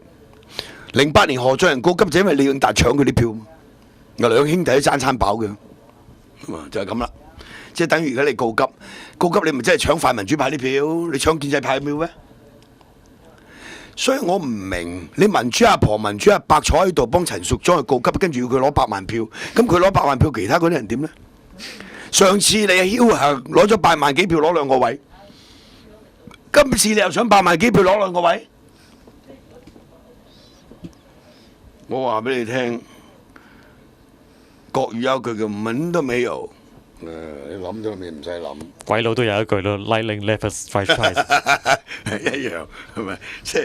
，08年何俊仁告急就因為李永達搶佢啲票，兩兄弟都爭餐飽嘅，就係咁啦。即係等於而家你告急你咪真係搶泛民主派啲票，你搶建制派票咩？所以我唔明你民主阿婆、民主阿伯坐喺度幫陳淑莊去告急，跟住要佢攞100萬票，咁佢攞100萬票，其他嗰啲人點呢？上次你係僥倖攞咗8萬幾票攞2個位，今次你又想8萬幾票攞2個位？我話俾你聽，國語有句叫問都沒有。你諗咗你唔使諗，鬼佬都有一句咯 ，Lightning never strikes twice，一樣係咪？即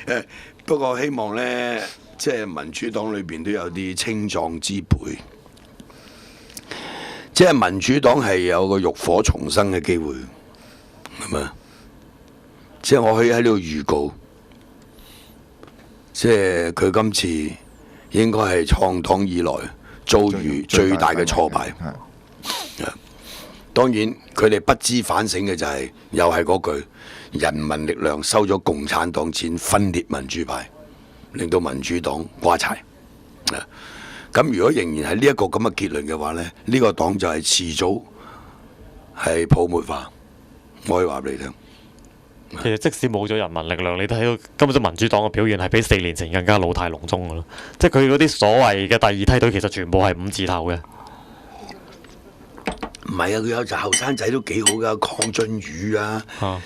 係不過希望咧，即係民主黨裏邊都有啲青壯之輩，即係民主黨係有個浴火重生嘅機會，係咪？即係我可以喺呢度預告，即係佢今次應該係創黨以來遭遇最大嘅挫敗。當然，佢哋不知反省嘅就係、又係嗰句，人民力量收咗共產黨錢，分裂民主派，令到民主黨瓜柴。咁如果仍然係呢一個咁嘅結論嘅話呢，呢個黨就係遲早係泡沫化。我可以話俾你聽。其實即使冇咗人民力量，你睇到根本就民主黨嘅表現係比4年前更加老態龍鍾噶咯。即係佢嗰啲所謂嘅第二梯隊，其實全部係5字頭嘅。唔係啊，佢有紮後生仔都幾好噶，鄺俊宇啊，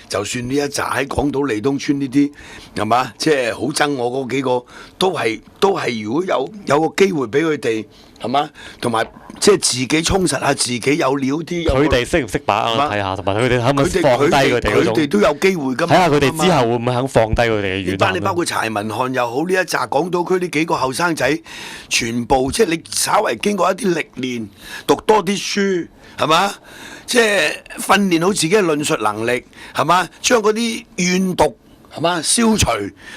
就算呢一紮喺港島利東村呢啲係嘛，即係好憎我嗰幾個，都係如果有個機會俾佢哋係嘛，同埋即係自己充實下自己有料啲。佢哋識唔識把握睇下，同埋佢哋肯唔肯放低佢哋嗰種。佢哋都有機會㗎嘛。睇下佢哋之後會唔會肯放低佢哋嘅軟肋。你包括柴文漢又好，呢一紮港島區呢幾個後生仔，全部即係你稍為經過一啲歷練，讀多啲書。係嘛？即係訓練好自己嘅論述能力，係嘛？將嗰啲怨毒係嘛？消除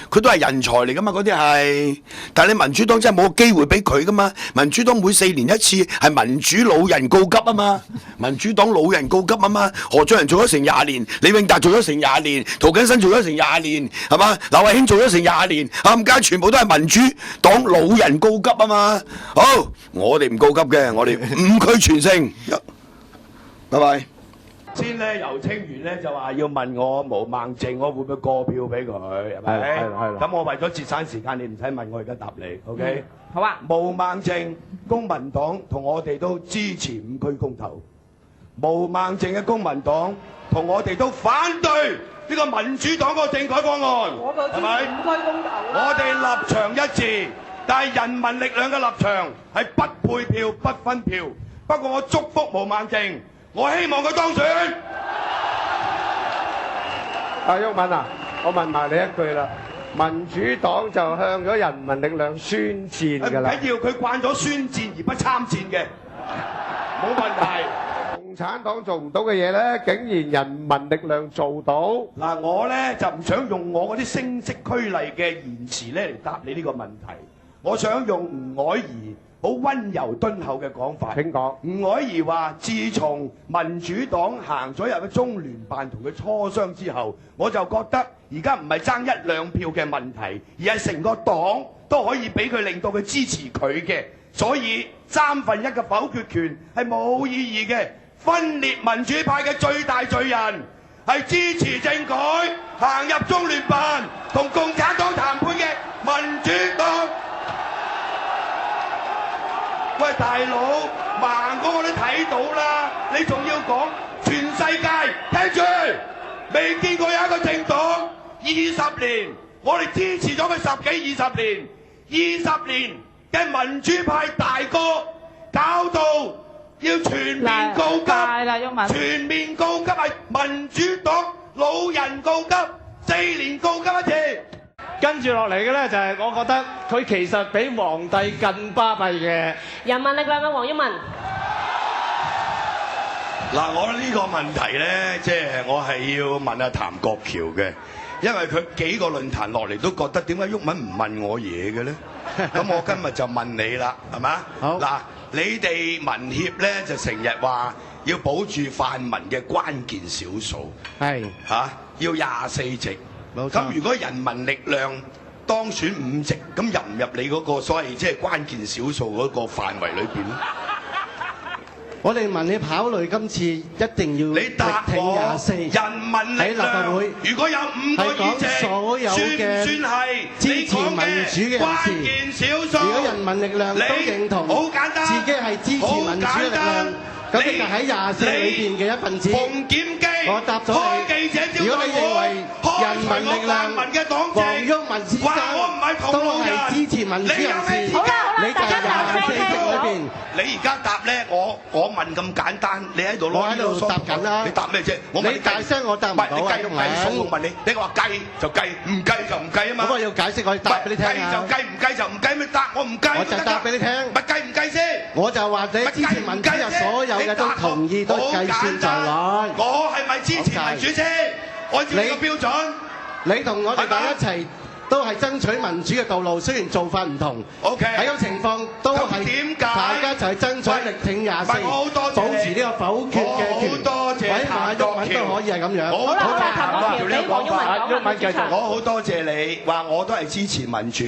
佢都係人才嚟噶嘛，嗰啲係。但係你民主黨真係冇機會俾佢噶嘛？民主黨每4年一次係民主老人告急啊嘛，民主黨老人告急啊嘛。何俊仁做咗成20年，李永達做咗成20年，涂謹申做咗成20年，係嘛？劉慧卿做咗成20年，冚家全部都係民主黨老人告急啊嘛。好，我哋唔告急嘅，我哋5區全勝。拜拜。先咧，游清源咧就話要問我毛孟靜，我會唔會過票俾佢？係咪？係啦。咁我為咗節省時間，你唔使問我而家答你 ，OK？好啊。毛孟靜，公民黨同我哋都支持5區公投。毛孟靜嘅公民黨同我哋都反對呢個民主黨嗰個政改方案，係咪？5區公投。我哋立場一致，但係人民力量嘅立場係不配票、不分票。不過我祝福毛孟靜。我希望佢當選。阿毓民啊，我問埋你一句啦，民主黨就向咗人民力量宣戰㗎啦。唔緊要，佢慣咗宣戰而不參戰嘅，冇問題。共產黨做唔到嘅嘢咧，竟然人民力量做到。嗱，我咧就唔想用我嗰啲聲色俱厲嘅言辭咧嚟答你呢個問題，我想用吳靄儀好溫柔敦厚嘅講法。請講。吳靄儀話：自從民主黨行咗入去中聯辦同佢磋商之後，我就覺得而家唔係爭1、2票嘅問題，而係成個黨都可以俾佢令到佢支持佢嘅。所以1/3嘅否決權係冇意義嘅。分裂民主派嘅最大罪人係支持政改、行入中聯辦同共產黨談判嘅民主黨。喂，大佬，盲哥我都睇到啦，你仲要講全世界聽住，未見過有一個政黨20年，我哋支持咗佢10幾20年，20年嘅民主派大哥搞到要全面告急，全面告急係民主黨老人告急，4年告急一次。跟住落嚟嘅咧就係我覺得佢其實比皇帝更巴閉嘅人民力量嘅黃毓民。嗱，我呢個問題咧，即係我係要問阿譚國僑嘅，因為佢幾個論壇落嚟都覺得點解毓民唔問我嘢嘅咧？咁我今日就問你啦，係嘛？好。嗱，你哋民協咧就成日話要保住泛民嘅關鍵少數，係嚇，要24席。咁如果人民力量當選5席，咁入唔入你嗰個所謂即係關鍵少數嗰個範圍裏邊咧？我哋民協考慮今次一定要力挺24，人民力量喺立法會，如果有5個議席，所有嘅算唔算係支持民主嘅關鍵少數？如果人民力量都認同，好簡單，自己係支持民主嘅力量。咁你就喺24裏邊嘅一份子。馮檢基，我答咗你。如果你認為人民力量黃毓民先生都係支持民主人士，你就係24席裏邊。你而家答咧，我問咁簡單，你喺度攞呢個答緊啦。你答咩啫？我問你大聲，我答唔到啊！你計唔計數？我問你，你話計就計，唔計就唔計啊嘛。咁我要解釋，我要答俾你聽啊。計就計，唔計就唔計，咪答我唔計。我就答俾你聽。咪計唔計先？我就話你支持民主嘅所有嘅都同意，都計算在內。我係咪支持民主先？按照你個標準，你同我哋大家一齊都係爭取民主嘅道路，雖然做法唔同。OK，喺咁情況都係大家一齊爭取力挺24，保持呢個否決嘅權。委馬毓民都可以係咁樣。好啦，譚國僑，你黃毓民繼續。我好多謝你話我都係支持民主，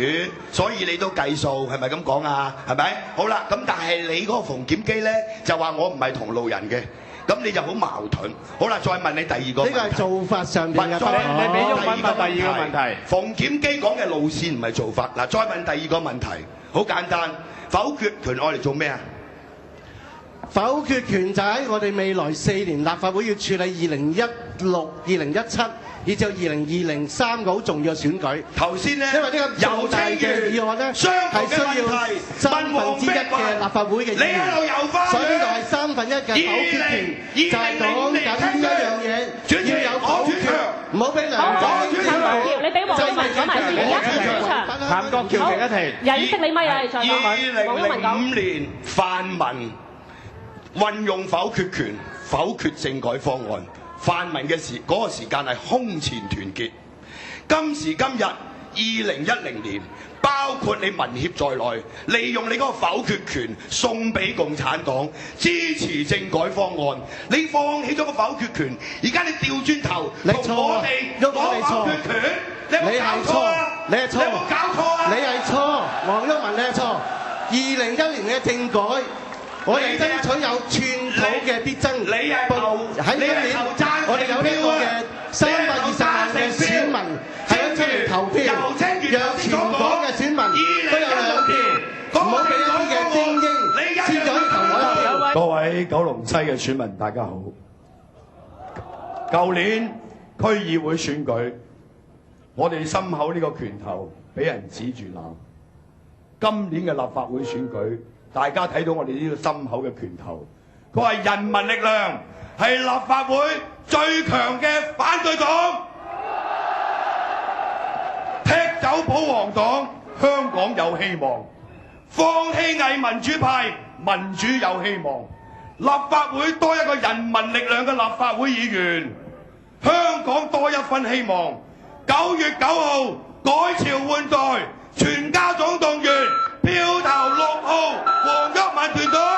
所以你都計數，係咪咁講啊？係咪？好啦，咁但係你嗰個馮檢基咧就話我唔係同路人嘅。咁你就好矛盾。好啦，再問你第二個問題。呢個係做法上邊嘅。你俾毓民問第二個問題。馮檢基講嘅路線唔係做法。嗱，再問第二個問題，好簡單。否決權愛嚟做咩啊？否決權就喺我哋未來4年立法會要處理2016、2017。以至2020 3個好重要嘅選舉。頭先咧，因為呢個重大嘅議案咧，係需要1/3嘅立法會嘅議員，所以呢度係1/3嘅否決權，就係講緊一樣嘢，要有否決，唔好俾梁振英政府。你俾黃毓民講埋先，而家停場。譚國僑停一停。又要熄你咪啊！再講講。黃毓民講。2005年泛民運用否決權，否決政改方案。泛民嘅嗰個時間係空前團結，今時今日2010年，包括你民協在內，利用你嗰個否決權送俾共產黨，支持政改方案。你放棄咗個否決權，而家你調轉頭同我哋攞否決權，你有冇搞錯啊？你係錯，你有冇搞錯啊？你係錯，黃毓民你係錯。2010年嘅政改，我哋爭取有寸土嘅必爭。你係喺今年，我哋有呢個嘅320萬嘅選民係出嚟投票，讓全港嘅選民都有2票，唔好俾一啲嘅精英先可以投我一票。各位九龍西嘅選民，大家好。舊年區議會選舉，我哋心口呢個拳頭俾人指住鬧。今年嘅立法會選舉，大家睇到我哋呢個心口嘅拳頭，佢話人民力量係立法會最強嘅反對黨，踢走保皇黨，香港有希望；放棄偽民主派，民主有希望。立法會多一個人民力量嘅立法會議員，香港多一分希望。9月9號改朝換代，全家總動員，票投6號黃毓民團隊。